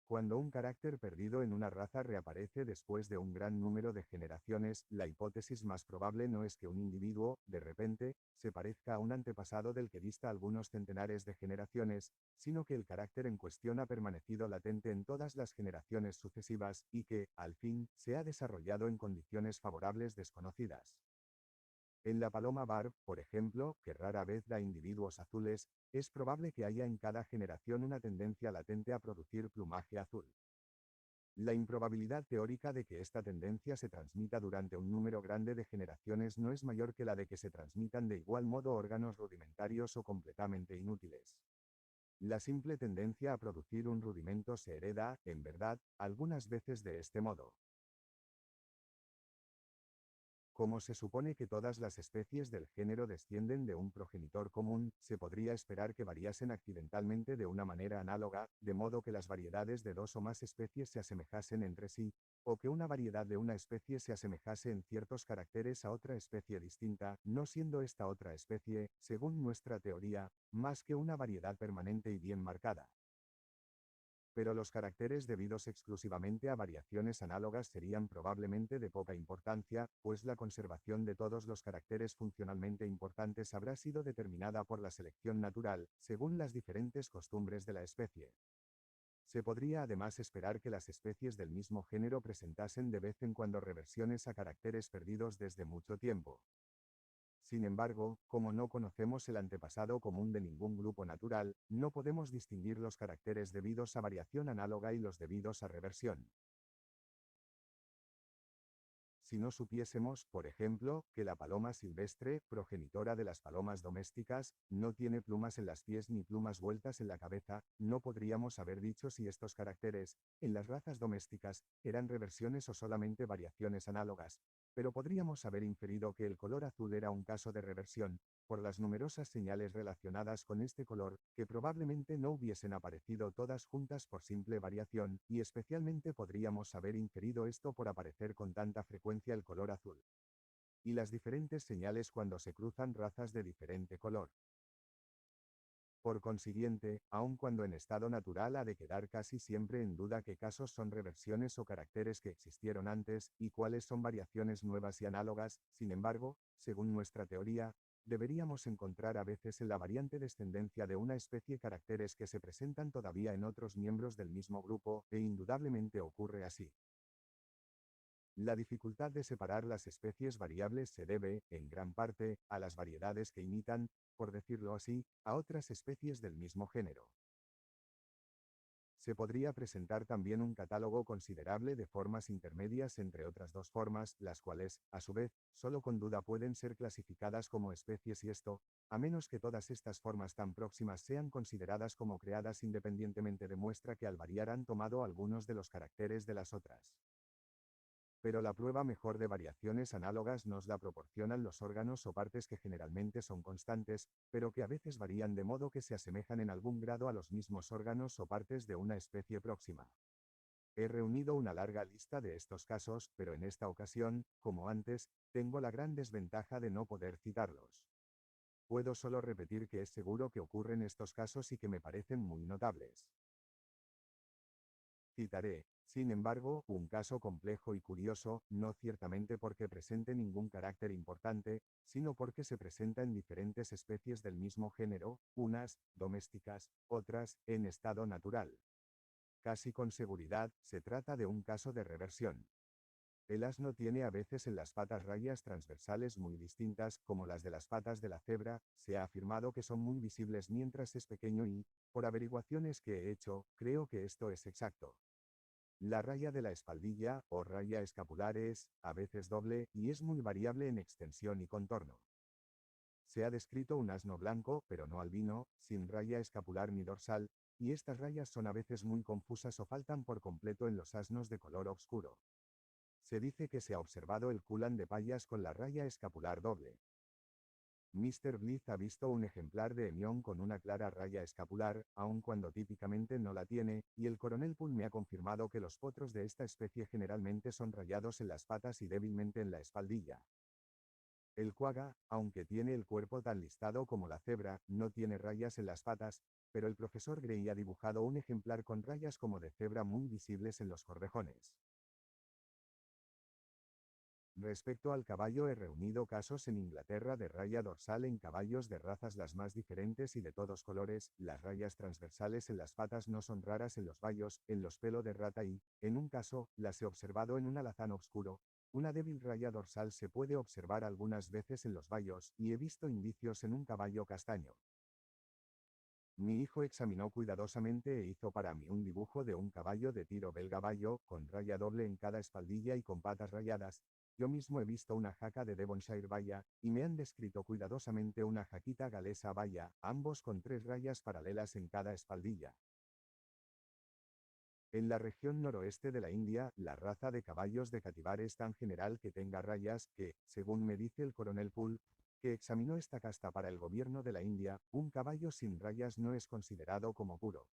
Cuando un carácter perdido en una raza reaparece después de un gran número de generaciones, la hipótesis más probable no es que un individuo, de repente, se parezca a un antepasado del que dista algunos centenares de generaciones, sino que el carácter en cuestión ha permanecido latente en todas las generaciones sucesivas, y que, al fin, se ha desarrollado en condiciones favorables desconocidas. En la paloma bar, por ejemplo, que rara vez da individuos azules, es probable que haya en cada generación una tendencia latente a producir plumaje azul. La improbabilidad teórica de que esta tendencia se transmita durante un número grande de generaciones no es mayor que la de que se transmitan de igual modo órganos rudimentarios o completamente inútiles. La simple tendencia a producir un rudimento se hereda, en verdad, algunas veces de este modo. Como se supone que todas las especies del género descienden de un progenitor común, se podría esperar que variasen accidentalmente de una manera análoga, de modo que las variedades de dos o más especies se asemejasen entre sí, o que una variedad de una especie se asemejase en ciertos caracteres a otra especie distinta, no siendo esta otra especie, según nuestra teoría, más que una variedad permanente y bien marcada. Pero los caracteres debidos exclusivamente a variaciones análogas serían probablemente de poca importancia, pues la conservación de todos los caracteres funcionalmente importantes habrá sido determinada por la selección natural, según las diferentes costumbres de la especie. Se podría además esperar que las especies del mismo género presentasen de vez en cuando reversiones a caracteres perdidos desde mucho tiempo. Sin embargo, como no conocemos el antepasado común de ningún grupo natural, no podemos distinguir los caracteres debidos a variación análoga y los debidos a reversión. Si no supiésemos, por ejemplo, que la paloma silvestre, progenitora de las palomas domésticas, no tiene plumas en las pies ni plumas vueltas en la cabeza, no podríamos haber dicho si estos caracteres, en las razas domésticas, eran reversiones o solamente variaciones análogas, pero podríamos haber inferido que el color azul era un caso de reversión, por las numerosas señales relacionadas con este color, que probablemente no hubiesen aparecido todas juntas por simple variación, y especialmente podríamos haber inferido esto por aparecer con tanta frecuencia el color azul. Y las diferentes señales cuando se cruzan razas de diferente color. Por consiguiente, aun cuando en estado natural ha de quedar casi siempre en duda qué casos son reversiones o caracteres que existieron antes, y cuáles son variaciones nuevas y análogas, sin embargo, según nuestra teoría, deberíamos encontrar a veces en la variante descendencia de una especie caracteres que se presentan todavía en otros miembros del mismo grupo, e indudablemente ocurre así. La dificultad de separar las especies variables se debe, en gran parte, a las variedades que imitan, por decirlo así, a otras especies del mismo género. Se podría presentar también un catálogo considerable de formas intermedias entre otras dos formas, las cuales, a su vez, solo con duda pueden ser clasificadas como especies y esto, a menos que todas estas formas tan próximas sean consideradas como creadas independientemente demuestra que al variar han tomado algunos de los caracteres de las otras. Pero la prueba mejor de variaciones análogas nos la proporcionan los órganos o partes que generalmente son constantes, pero que a veces varían de modo que se asemejan en algún grado a los mismos órganos o partes de una especie próxima. He reunido una larga lista de estos casos, pero en esta ocasión, como antes, tengo la gran desventaja de no poder citarlos. Puedo solo repetir que es seguro que ocurren estos casos y que me parecen muy notables. Citaré, sin embargo, un caso complejo y curioso, no ciertamente porque presente ningún carácter importante, sino porque se presenta en diferentes especies del mismo género, unas, domésticas, otras, en estado natural. Casi con seguridad, se trata de un caso de reversión. El asno tiene a veces en las patas rayas transversales muy distintas, como las de las patas de la cebra, se ha afirmado que son muy visibles mientras es pequeño y, por averiguaciones que he hecho, creo que esto es exacto. La raya de la espaldilla, o raya escapular es, a veces doble, y es muy variable en extensión y contorno. Se ha descrito un asno blanco, pero no albino, sin raya escapular ni dorsal, y estas rayas son a veces muy confusas o faltan por completo en los asnos de color oscuro. Se dice que se ha observado el Kulan de Payas con la raya escapular doble. Mr. Blyth ha visto un ejemplar de Emión con una clara raya escapular, aun cuando típicamente no la tiene, y el coronel Poole me ha confirmado que los potros de esta especie generalmente son rayados en las patas y débilmente en la espaldilla. El quagga, aunque tiene el cuerpo tan listado como la cebra, no tiene rayas en las patas, pero el profesor Gray ha dibujado un ejemplar con rayas como de cebra muy visibles en los corvejones. Respecto al caballo he reunido casos en Inglaterra de raya dorsal en caballos de razas las más diferentes y de todos colores, las rayas transversales en las patas no son raras en los bayos, en los pelo de rata y, en un caso, las he observado en un alazán oscuro, Una débil raya dorsal se puede observar algunas veces en los bayos, y he visto indicios en un caballo castaño. Mi hijo examinó cuidadosamente e hizo para mí un dibujo de un caballo de tiro belga bayo, con raya doble en cada espaldilla y con patas rayadas. Yo mismo he visto una jaca de Devonshire Baya, y me han descrito cuidadosamente una jaquita galesa Baya, ambos con 3 rayas paralelas en cada espaldilla. En la región noroeste de la India, la raza de caballos de Cativar es tan general que tenga rayas que, según me dice el coronel Poole, que examinó esta casta para el gobierno de la India, un caballo sin rayas no es considerado como puro.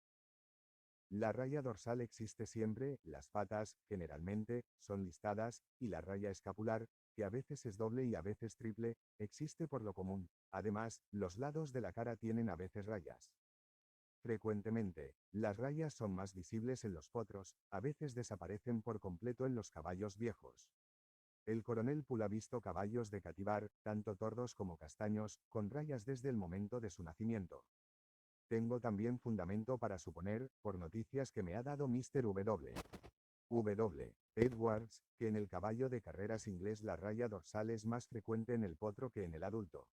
La raya dorsal existe siempre, las patas, generalmente, son listadas, y la raya escapular, que a veces es doble y a veces triple, existe por lo común. Además, los lados de la cara tienen a veces rayas. Frecuentemente, las rayas son más visibles en los potros, a veces desaparecen por completo en los caballos viejos. El coronel Poole ha visto caballos de Cativar, tanto tordos como castaños, con rayas desde el momento de su nacimiento. Tengo también fundamento para suponer, por noticias que me ha dado Mr. W. Edwards, que en el caballo de carreras inglés la raya dorsal es más frecuente en el potro que en el adulto.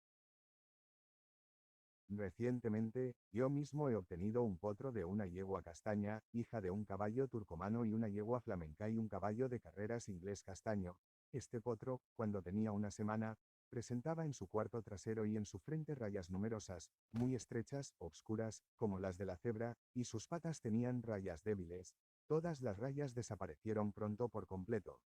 Recientemente, yo mismo he obtenido un potro de una yegua castaña, hija de un caballo turcomano y una yegua flamenca y un caballo de carreras inglés castaño. Este potro, cuando tenía una semana, presentaba en su cuarto trasero y en su frente rayas numerosas, muy estrechas, obscuras, como las de la cebra, y sus patas tenían rayas débiles. Todas las rayas desaparecieron pronto por completo.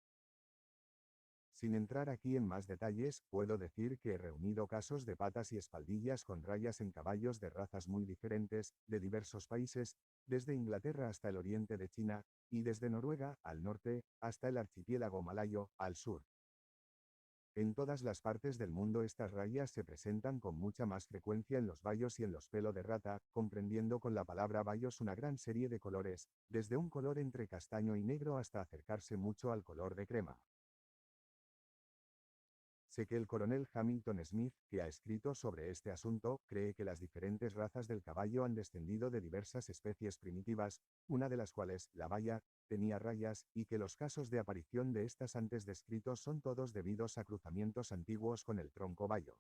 Sin entrar aquí en más detalles, puedo decir que he reunido casos de patas y espaldillas con rayas en caballos de razas muy diferentes, de diversos países, desde Inglaterra hasta el oriente de China, y desde Noruega, al norte, hasta el archipiélago malayo, al sur. En todas las partes del mundo estas rayas se presentan con mucha más frecuencia en los bayos y en los pelo de rata, comprendiendo con la palabra bayos una gran serie de colores, desde un color entre castaño y negro hasta acercarse mucho al color de crema. Sé que el coronel Hamilton Smith, que ha escrito sobre este asunto, cree que las diferentes razas del caballo han descendido de diversas especies primitivas, una de las cuales, la baya, tenía rayas, y que los casos de aparición de estas antes descritos son todos debidos a cruzamientos antiguos con el tronco bayo.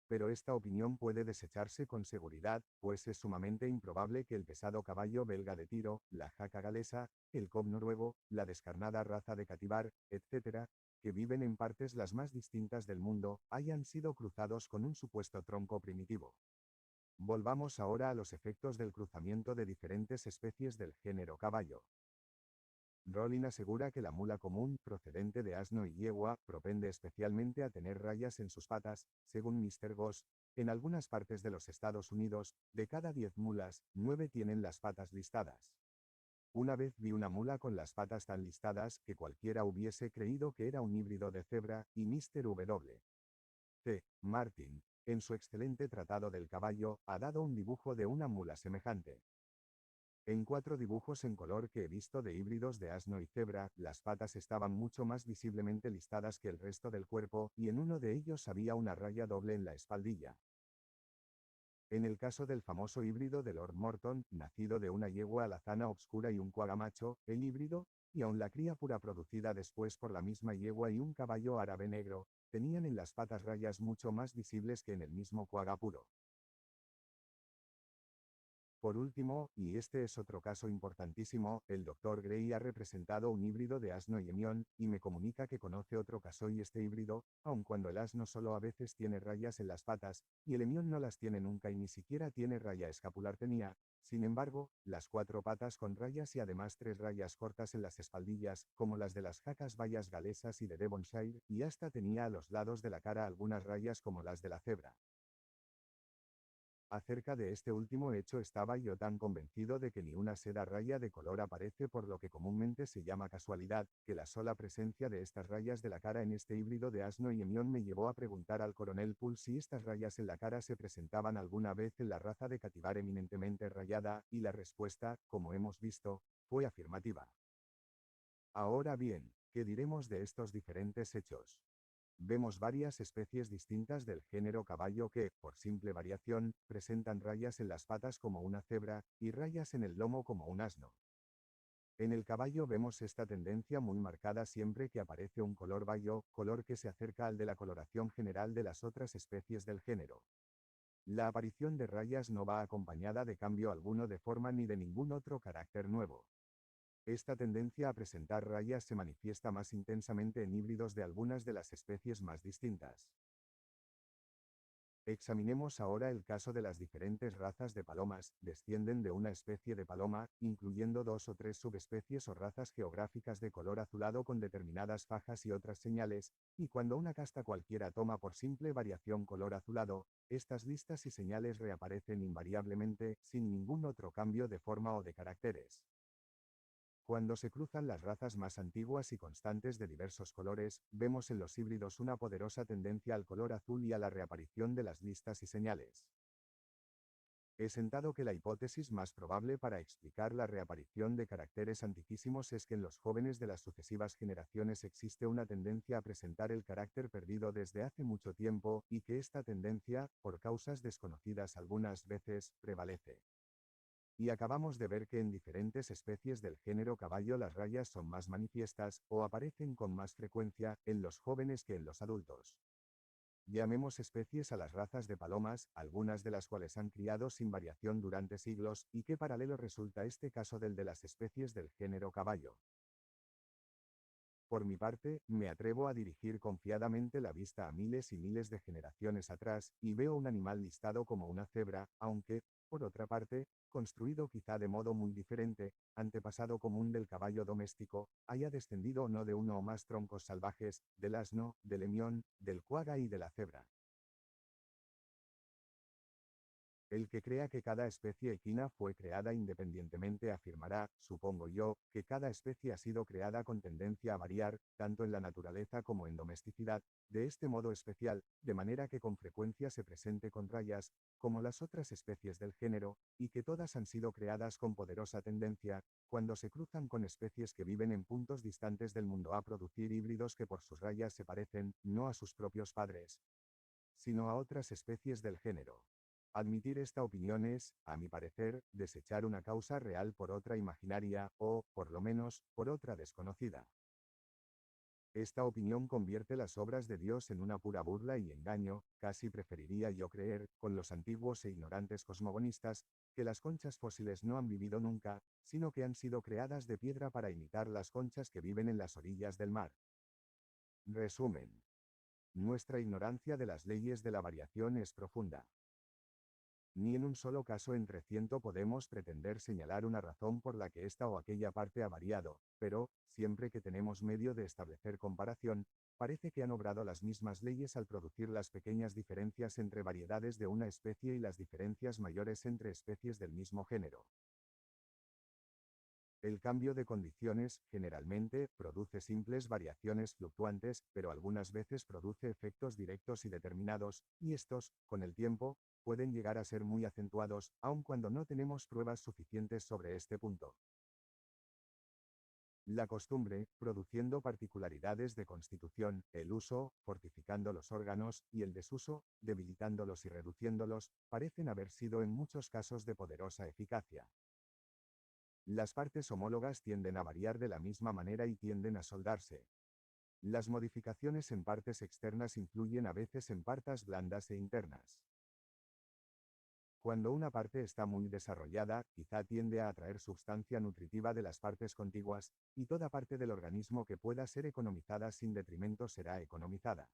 Pero esta opinión puede desecharse con seguridad, pues es sumamente improbable que el pesado caballo belga de tiro, la jaca galesa, el cob noruego, la descarnada raza de Cativar, etc., que viven en partes las más distintas del mundo, hayan sido cruzados con un supuesto tronco primitivo. Volvamos ahora a los efectos del cruzamiento de diferentes especies del género caballo. Rollin asegura que la mula común, procedente de asno y yegua, propende especialmente a tener rayas en sus patas. Según Mr. Goss, en algunas partes de los Estados Unidos, de cada 10 mulas, 9 tienen las patas listadas. Una vez vi una mula con las patas tan listadas que cualquiera hubiese creído que era un híbrido de cebra, y Mr. W. T. Martin, en su excelente tratado del caballo, ha dado un dibujo de una mula semejante. En 4 dibujos en color que he visto de híbridos de asno y cebra, las patas estaban mucho más visiblemente listadas que el resto del cuerpo, y en uno de ellos había una raya doble en la espaldilla. En el caso del famoso híbrido de Lord Morton, nacido de una yegua alazana obscura y un cuaga macho, el híbrido, y aun la cría pura producida después por la misma yegua y un caballo árabe negro, tenían en las patas rayas mucho más visibles que en el mismo cuaga puro. Por último, y este es otro caso importantísimo, el Dr. Gray ha representado un híbrido de asno y emión, y me comunica que conoce otro caso y este híbrido, aun cuando el asno solo a veces tiene rayas en las patas, y el emión no las tiene nunca y ni siquiera tiene raya escapular tenía, sin embargo, las 4 patas con rayas y además 3 rayas cortas en las espaldillas, como las de las jacas bayas galesas y de Devonshire, y hasta tenía a los lados de la cara algunas rayas como las de la cebra. Acerca de este último hecho estaba yo tan convencido de que ni una seda raya de color aparece por lo que comúnmente se llama casualidad, que la sola presencia de estas rayas de la cara en este híbrido de asno y emión me llevó a preguntar al coronel Poole si estas rayas en la cara se presentaban alguna vez en la raza de Cativar eminentemente rayada, y la respuesta, como hemos visto, fue afirmativa. Ahora bien, ¿qué diremos de estos diferentes hechos? Vemos varias especies distintas del género caballo que, por simple variación, presentan rayas en las patas como una cebra, y rayas en el lomo como un asno. En el caballo vemos esta tendencia muy marcada siempre que aparece un color bayo, color que se acerca al de la coloración general de las otras especies del género. La aparición de rayas no va acompañada de cambio alguno de forma ni de ningún otro carácter nuevo. Esta tendencia a presentar rayas se manifiesta más intensamente en híbridos de algunas de las especies más distintas. Examinemos ahora el caso de las diferentes razas de palomas. Descienden de una especie de paloma, incluyendo 2 o 3 subespecies o razas geográficas de color azulado con determinadas fajas y otras señales, y cuando una casta cualquiera toma por simple variación color azulado, estas listas y señales reaparecen invariablemente, sin ningún otro cambio de forma o de caracteres. Cuando se cruzan las razas más antiguas y constantes de diversos colores, vemos en los híbridos una poderosa tendencia al color azul y a la reaparición de las listas y señales. He sentado que la hipótesis más probable para explicar la reaparición de caracteres antiquísimos es que en los jóvenes de las sucesivas generaciones existe una tendencia a presentar el carácter perdido desde hace mucho tiempo, y que esta tendencia, por causas desconocidas algunas veces, prevalece. Y acabamos de ver que en diferentes especies del género caballo las rayas son más manifiestas, o aparecen con más frecuencia, en los jóvenes que en los adultos. Llamemos especies a las razas de palomas, algunas de las cuales han criado sin variación durante siglos, y qué paralelo resulta este caso del de las especies del género caballo. Por mi parte, me atrevo a dirigir confiadamente la vista a miles y miles de generaciones atrás, y veo un animal listado como una cebra, aunque, por otra parte, construido quizá de modo muy diferente, antepasado común del caballo doméstico, haya descendido o no de uno o más troncos salvajes, del asno, del emión, del cuaga y de la cebra. El que crea que cada especie equina fue creada independientemente afirmará, supongo yo, que cada especie ha sido creada con tendencia a variar, tanto en la naturaleza como en domesticidad, de este modo especial, de manera que con frecuencia se presente con rayas, como las otras especies del género, y que todas han sido creadas con poderosa tendencia, cuando se cruzan con especies que viven en puntos distantes del mundo, a producir híbridos que por sus rayas se parecen, no a sus propios padres, sino a otras especies del género. Admitir esta opinión es, a mi parecer, desechar una causa real por otra imaginaria, o, por lo menos, por otra desconocida. Esta opinión convierte las obras de Dios en una pura burla y engaño. Casi preferiría yo creer, con los antiguos e ignorantes cosmogonistas, que las conchas fósiles no han vivido nunca, sino que han sido creadas de piedra para imitar las conchas que viven en las orillas del mar. Resumen. Nuestra ignorancia de las leyes de la variación es profunda. Ni en un solo caso entre 100 podemos pretender señalar una razón por la que esta o aquella parte ha variado, pero, siempre que tenemos medio de establecer comparación, parece que han obrado las mismas leyes al producir las pequeñas diferencias entre variedades de una especie y las diferencias mayores entre especies del mismo género. El cambio de condiciones, generalmente, produce simples variaciones fluctuantes, pero algunas veces produce efectos directos y determinados, y estos, con el tiempo, pueden llegar a ser muy acentuados, aun cuando no tenemos pruebas suficientes sobre este punto. La costumbre, produciendo particularidades de constitución, el uso, fortificando los órganos, y el desuso, debilitándolos y reduciéndolos, parecen haber sido en muchos casos de poderosa eficacia. Las partes homólogas tienden a variar de la misma manera y tienden a soldarse. Las modificaciones en partes externas influyen a veces en partes blandas e internas. Cuando una parte está muy desarrollada, quizá tiende a atraer sustancia nutritiva de las partes contiguas, y toda parte del organismo que pueda ser economizada sin detrimento será economizada.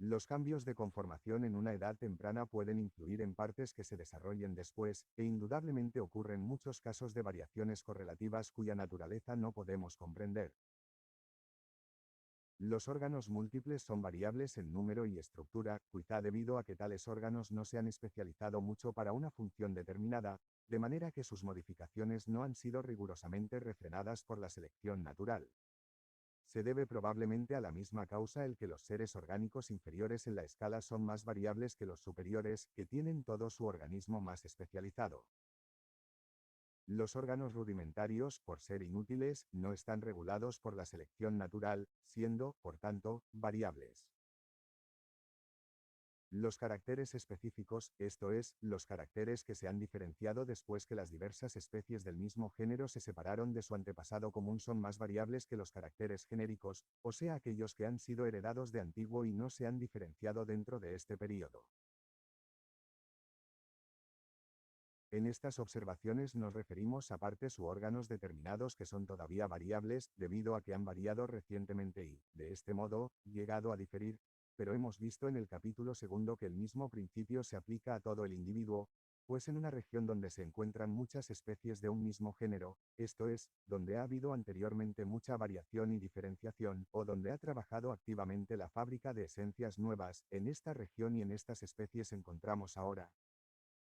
Los cambios de conformación en una edad temprana pueden influir en partes que se desarrollen después, e indudablemente ocurren muchos casos de variaciones correlativas cuya naturaleza no podemos comprender. Los órganos múltiples son variables en número y estructura, quizá debido a que tales órganos no se han especializado mucho para una función determinada, de manera que sus modificaciones no han sido rigurosamente refrenadas por la selección natural. Se debe probablemente a la misma causa el que los seres orgánicos inferiores en la escala son más variables que los superiores, que tienen todo su organismo más especializado. Los órganos rudimentarios, por ser inútiles, no están regulados por la selección natural, siendo, por tanto, variables. Los caracteres específicos, esto es, los caracteres que se han diferenciado después que las diversas especies del mismo género se separaron de su antepasado común, son más variables que los caracteres genéricos, o sea aquellos que han sido heredados de antiguo y no se han diferenciado dentro de este período. En estas observaciones nos referimos a partes u órganos determinados que son todavía variables, debido a que han variado recientemente y, de este modo, llegado a diferir, pero hemos visto en el capítulo segundo que el mismo principio se aplica a todo el individuo, pues en una región donde se encuentran muchas especies de un mismo género, esto es, donde ha habido anteriormente mucha variación y diferenciación, o donde ha trabajado activamente la fábrica de esencias nuevas, en esta región y en estas especies encontramos ahora,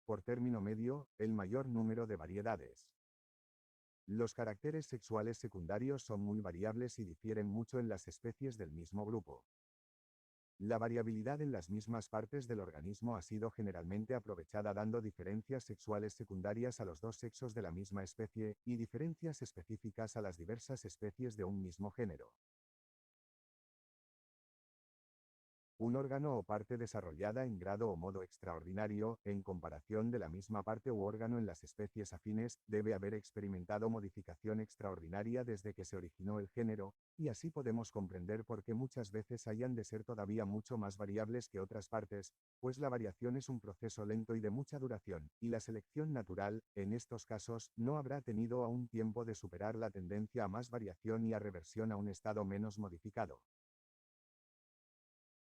por término medio, el mayor número de variedades. Los caracteres sexuales secundarios son muy variables y difieren mucho en las especies del mismo grupo. La variabilidad en las mismas partes del organismo ha sido generalmente aprovechada dando diferencias sexuales secundarias a los dos sexos de la misma especie, y diferencias específicas a las diversas especies de un mismo género. Un órgano o parte desarrollada en grado o modo extraordinario, en comparación de la misma parte u órgano en las especies afines, debe haber experimentado modificación extraordinaria desde que se originó el género, y así podemos comprender por qué muchas veces hayan de ser todavía mucho más variables que otras partes, pues la variación es un proceso lento y de mucha duración, y la selección natural, en estos casos, no habrá tenido aún tiempo de superar la tendencia a más variación y a reversión a un estado menos modificado.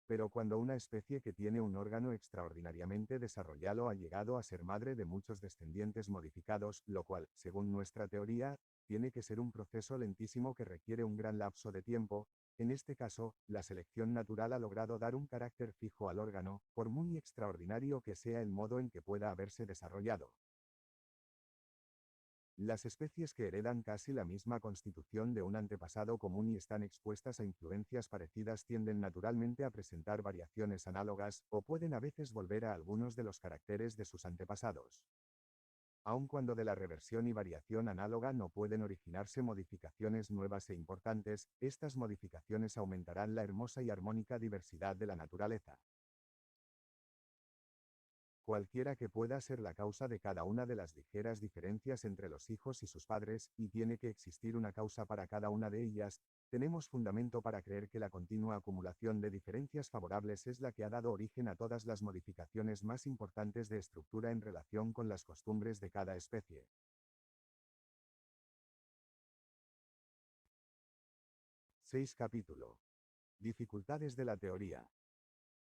Pero cuando una especie que tiene un órgano extraordinariamente desarrollado ha llegado a ser madre de muchos descendientes modificados, lo cual, según nuestra teoría, tiene que ser un proceso lentísimo que requiere un gran lapso de tiempo, en este caso, la selección natural ha logrado dar un carácter fijo al órgano, por muy extraordinario que sea el modo en que pueda haberse desarrollado. Las especies que heredan casi la misma constitución de un antepasado común y están expuestas a influencias parecidas tienden naturalmente a presentar variaciones análogas, o pueden a veces volver a algunos de los caracteres de sus antepasados. Aun cuando de la reversión y variación análoga no pueden originarse modificaciones nuevas e importantes, estas modificaciones aumentarán la hermosa y armónica diversidad de la naturaleza. Cualquiera que pueda ser la causa de cada una de las ligeras diferencias entre los hijos y sus padres, y tiene que existir una causa para cada una de ellas, tenemos fundamento para creer que la continua acumulación de diferencias favorables es la que ha dado origen a todas las modificaciones más importantes de estructura en relación con las costumbres de cada especie. 6 Capítulo. Dificultades de la teoría.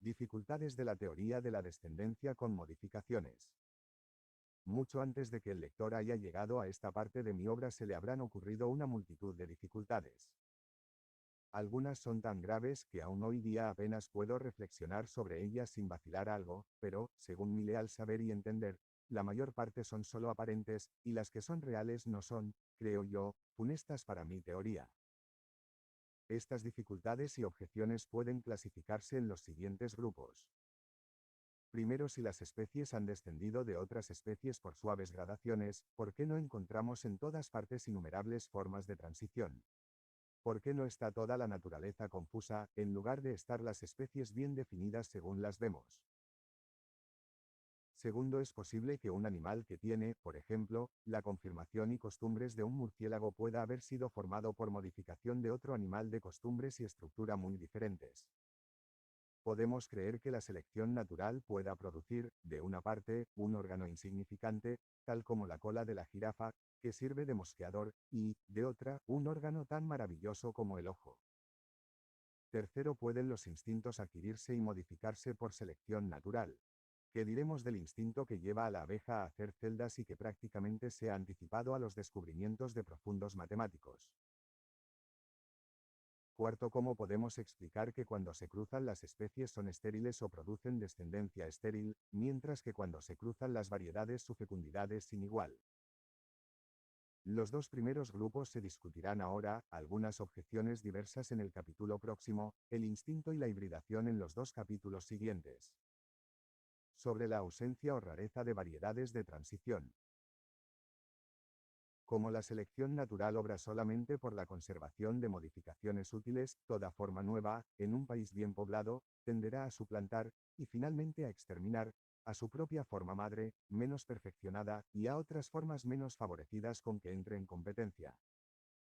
Dificultades de la teoría de la descendencia con modificaciones. Mucho antes de que el lector haya llegado a esta parte de mi obra se le habrán ocurrido una multitud de dificultades. Algunas son tan graves que aún hoy día apenas puedo reflexionar sobre ellas sin vacilar algo, pero, según mi leal saber y entender, la mayor parte son solo aparentes, y las que son reales no son, creo yo, funestas para mi teoría. Estas dificultades y objeciones pueden clasificarse en los siguientes grupos. Primero, si las especies han descendido de otras especies por suaves gradaciones, ¿por qué no encontramos en todas partes innumerables formas de transición? ¿Por qué no está toda la naturaleza confusa, en lugar de estar las especies bien definidas según las vemos? Segundo, es posible que un animal que tiene, por ejemplo, la conformación y costumbres de un murciélago pueda haber sido formado por modificación de otro animal de costumbres y estructura muy diferentes. Podemos creer que la selección natural pueda producir, de una parte, un órgano insignificante, tal como la cola de la jirafa, que sirve de mosqueador, y, de otra, un órgano tan maravilloso como el ojo. Tercero, pueden los instintos adquirirse y modificarse por selección natural. ¿Qué diremos del instinto que lleva a la abeja a hacer celdas y que prácticamente se ha anticipado a los descubrimientos de profundos matemáticos? Cuarto, ¿cómo podemos explicar que cuando se cruzan las especies son estériles o producen descendencia estéril, mientras que cuando se cruzan las variedades su fecundidad es sin igual? Los dos primeros grupos se discutirán ahora, algunas objeciones diversas en el capítulo próximo, el instinto y la hibridación en los dos capítulos siguientes. Sobre la ausencia o rareza de variedades de transición. Como la selección natural obra solamente por la conservación de modificaciones útiles, toda forma nueva, en un país bien poblado, tenderá a suplantar, y finalmente a exterminar, a su propia forma madre, menos perfeccionada, y a otras formas menos favorecidas con que entre en competencia.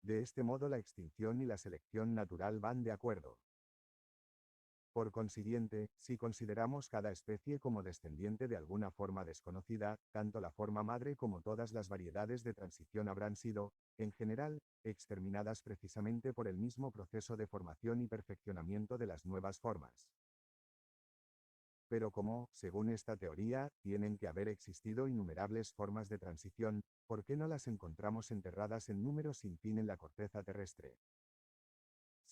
De este modo la extinción y la selección natural van de acuerdo. Por consiguiente, si consideramos cada especie como descendiente de alguna forma desconocida, tanto la forma madre como todas las variedades de transición habrán sido, en general, exterminadas precisamente por el mismo proceso de formación y perfeccionamiento de las nuevas formas. Pero como, según esta teoría, tienen que haber existido innumerables formas de transición, ¿por qué no las encontramos enterradas en números sin fin en la corteza terrestre?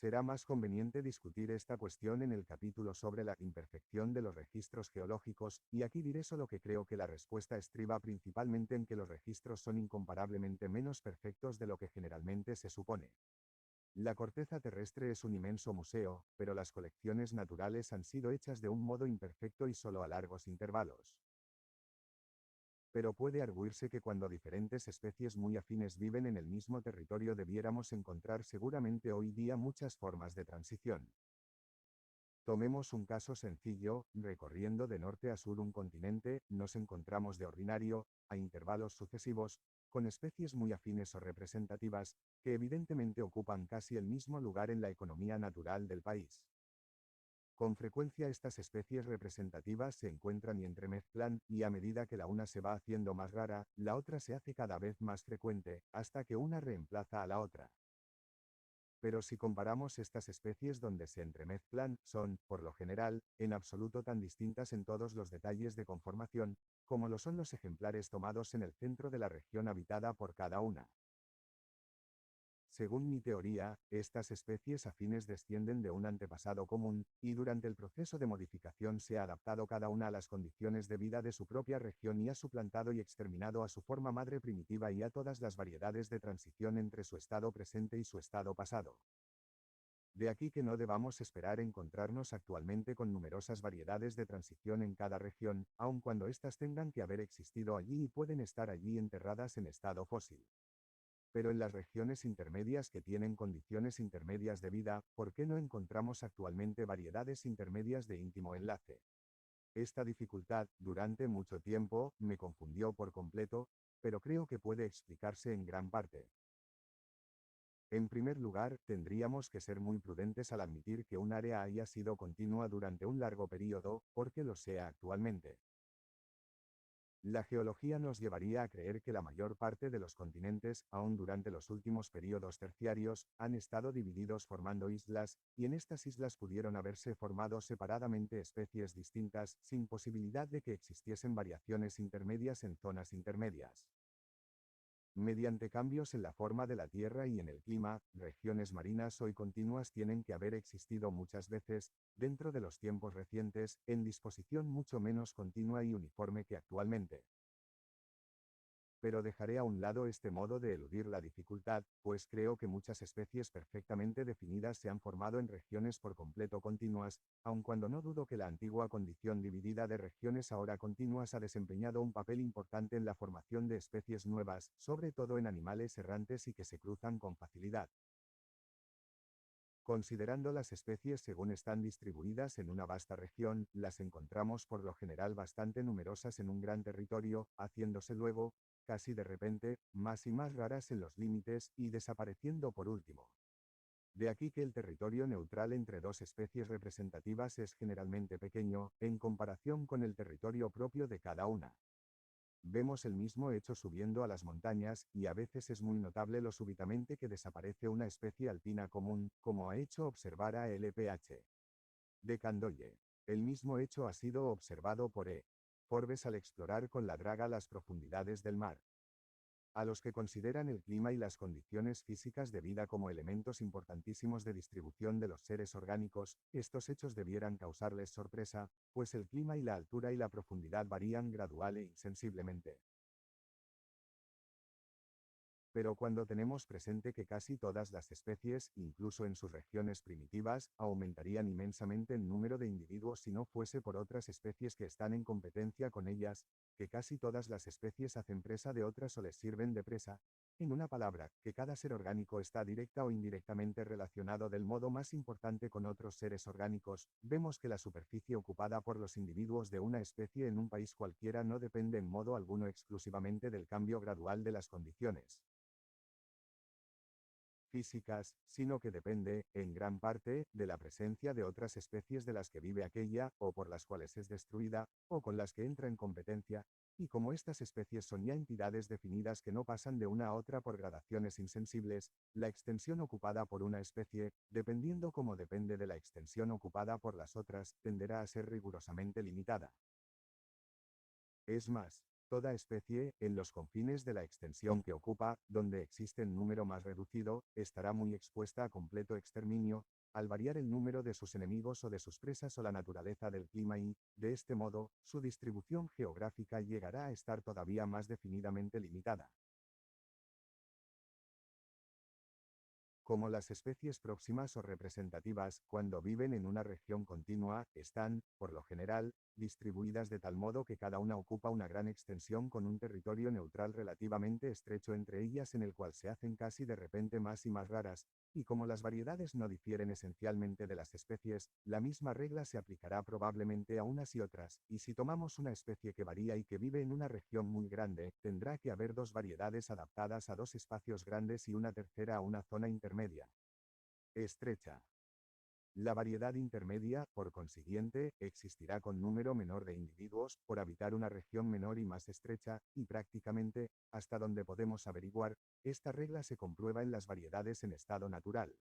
Será más conveniente discutir esta cuestión en el capítulo sobre la imperfección de los registros geológicos, y aquí diré solo que creo que la respuesta estriba principalmente en que los registros son incomparablemente menos perfectos de lo que generalmente se supone. La corteza terrestre es un inmenso museo, pero las colecciones naturales han sido hechas de un modo imperfecto y solo a largos intervalos. Pero puede arguirse que cuando diferentes especies muy afines viven en el mismo territorio debiéramos encontrar seguramente hoy día muchas formas de transición. Tomemos un caso sencillo, recorriendo de norte a sur un continente, nos encontramos de ordinario, a intervalos sucesivos, con especies muy afines o representativas, que evidentemente ocupan casi el mismo lugar en la economía natural del país. Con frecuencia estas especies representativas se encuentran y entremezclan, y a medida que la una se va haciendo más rara, la otra se hace cada vez más frecuente, hasta que una reemplaza a la otra. Pero si comparamos estas especies donde se entremezclan, son, por lo general, en absoluto tan distintas en todos los detalles de conformación, como lo son los ejemplares tomados en el centro de la región habitada por cada una. Según mi teoría, estas especies afines descienden de un antepasado común, y durante el proceso de modificación se ha adaptado cada una a las condiciones de vida de su propia región y ha suplantado y exterminado a su forma madre primitiva y a todas las variedades de transición entre su estado presente y su estado pasado. De aquí que no debamos esperar encontrarnos actualmente con numerosas variedades de transición en cada región, aun cuando éstas tengan que haber existido allí y pueden estar allí enterradas en estado fósil. Pero en las regiones intermedias que tienen condiciones intermedias de vida, ¿por qué no encontramos actualmente variedades intermedias de íntimo enlace? Esta dificultad, durante mucho tiempo, me confundió por completo, pero creo que puede explicarse en gran parte. En primer lugar, tendríamos que ser muy prudentes al admitir que un área haya sido continua durante un largo periodo, porque lo sea actualmente. La geología nos llevaría a creer que la mayor parte de los continentes, aún durante los últimos períodos terciarios, han estado divididos formando islas, y en estas islas pudieron haberse formado separadamente especies distintas, sin posibilidad de que existiesen variaciones intermedias en zonas intermedias. Mediante cambios en la forma de la Tierra y en el clima, regiones marinas hoy continuas tienen que haber existido muchas veces, dentro de los tiempos recientes, en disposición mucho menos continua y uniforme que actualmente. Pero dejaré a un lado este modo de eludir la dificultad, pues creo que muchas especies perfectamente definidas se han formado en regiones por completo continuas, aun cuando no dudo que la antigua condición dividida de regiones ahora continuas ha desempeñado un papel importante en la formación de especies nuevas, sobre todo en animales errantes y que se cruzan con facilidad. Considerando las especies según están distribuidas en una vasta región, las encontramos por lo general bastante numerosas en un gran territorio, haciéndose luego, casi de repente, más y más raras en los límites, y desapareciendo por último. De aquí que el territorio neutral entre dos especies representativas es generalmente pequeño, en comparación con el territorio propio de cada una. Vemos el mismo hecho subiendo a las montañas, y a veces es muy notable lo súbitamente que desaparece una especie alpina común, como ha hecho observar a LPH. de Candolle. El mismo hecho ha sido observado por E. Forbes al explorar con la draga las profundidades del mar. A los que consideran el clima y las condiciones físicas de vida como elementos importantísimos de distribución de los seres orgánicos, estos hechos debieran causarles sorpresa, pues el clima y la altura y la profundidad varían gradual e insensiblemente. Pero cuando tenemos presente que casi todas las especies, incluso en sus regiones primitivas, aumentarían inmensamente el número de individuos si no fuese por otras especies que están en competencia con ellas, que casi todas las especies hacen presa de otras o les sirven de presa, En una palabra, que cada ser orgánico está directa o indirectamente relacionado del modo más importante con otros seres orgánicos, vemos que la superficie ocupada por los individuos de una especie en un país cualquiera no depende en modo alguno exclusivamente del cambio gradual de las condiciones físicas, sino que depende, en gran parte, de la presencia de otras especies de las que vive aquella, o por las cuales es destruida, o con las que entra en competencia, y como estas especies son ya entidades definidas que no pasan de una a otra por gradaciones insensibles, la extensión ocupada por una especie, dependiendo como depende de la extensión ocupada por las otras, tenderá a ser rigurosamente limitada. Es más, toda especie, en los confines de la extensión que ocupa, donde existe un número más reducido, estará muy expuesta a completo exterminio, al variar el número de sus enemigos o de sus presas o la naturaleza del clima y, de este modo, su distribución geográfica llegará a estar todavía más definidamente limitada. Como las especies próximas o representativas, cuando viven en una región continua, están, por lo general, distribuidas de tal modo que cada una ocupa una gran extensión con un territorio neutral relativamente estrecho entre ellas en el cual se hacen casi de repente más y más raras, y como las variedades no difieren esencialmente de las especies, la misma regla se aplicará probablemente a unas y otras, y si tomamos una especie que varía y que vive en una región muy grande, tendrá que haber dos variedades adaptadas a dos espacios grandes y una tercera a una zona intermedia estrecha. La variedad intermedia, por consiguiente, existirá con número menor de individuos, por habitar una región menor y más estrecha, y prácticamente, hasta donde podemos averiguar, esta regla se comprueba en las variedades en estado natural.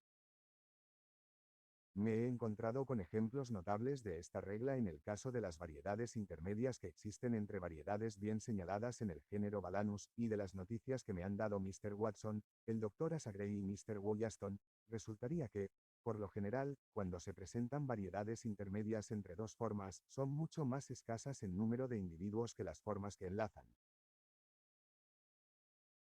Me he encontrado con ejemplos notables de esta regla en el caso de las variedades intermedias que existen entre variedades bien señaladas en el género Balanus, y de las noticias que me han dado Mr. Watson, el Dr. Assagrey y Mr. Wollaston, resultaría que, por lo general, cuando se presentan variedades intermedias entre dos formas, son mucho más escasas en número de individuos que las formas que enlazan.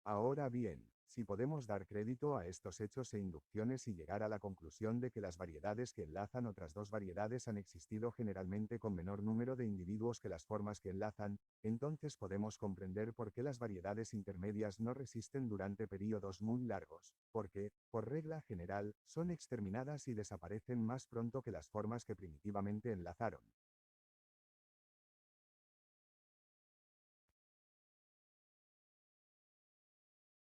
Ahora bien, si podemos dar crédito a estos hechos e inducciones y llegar a la conclusión de que las variedades que enlazan otras dos variedades han existido generalmente con menor número de individuos que las formas que enlazan, entonces podemos comprender por qué las variedades intermedias no resisten durante períodos muy largos, porque, por regla general, son exterminadas y desaparecen más pronto que las formas que primitivamente enlazaron.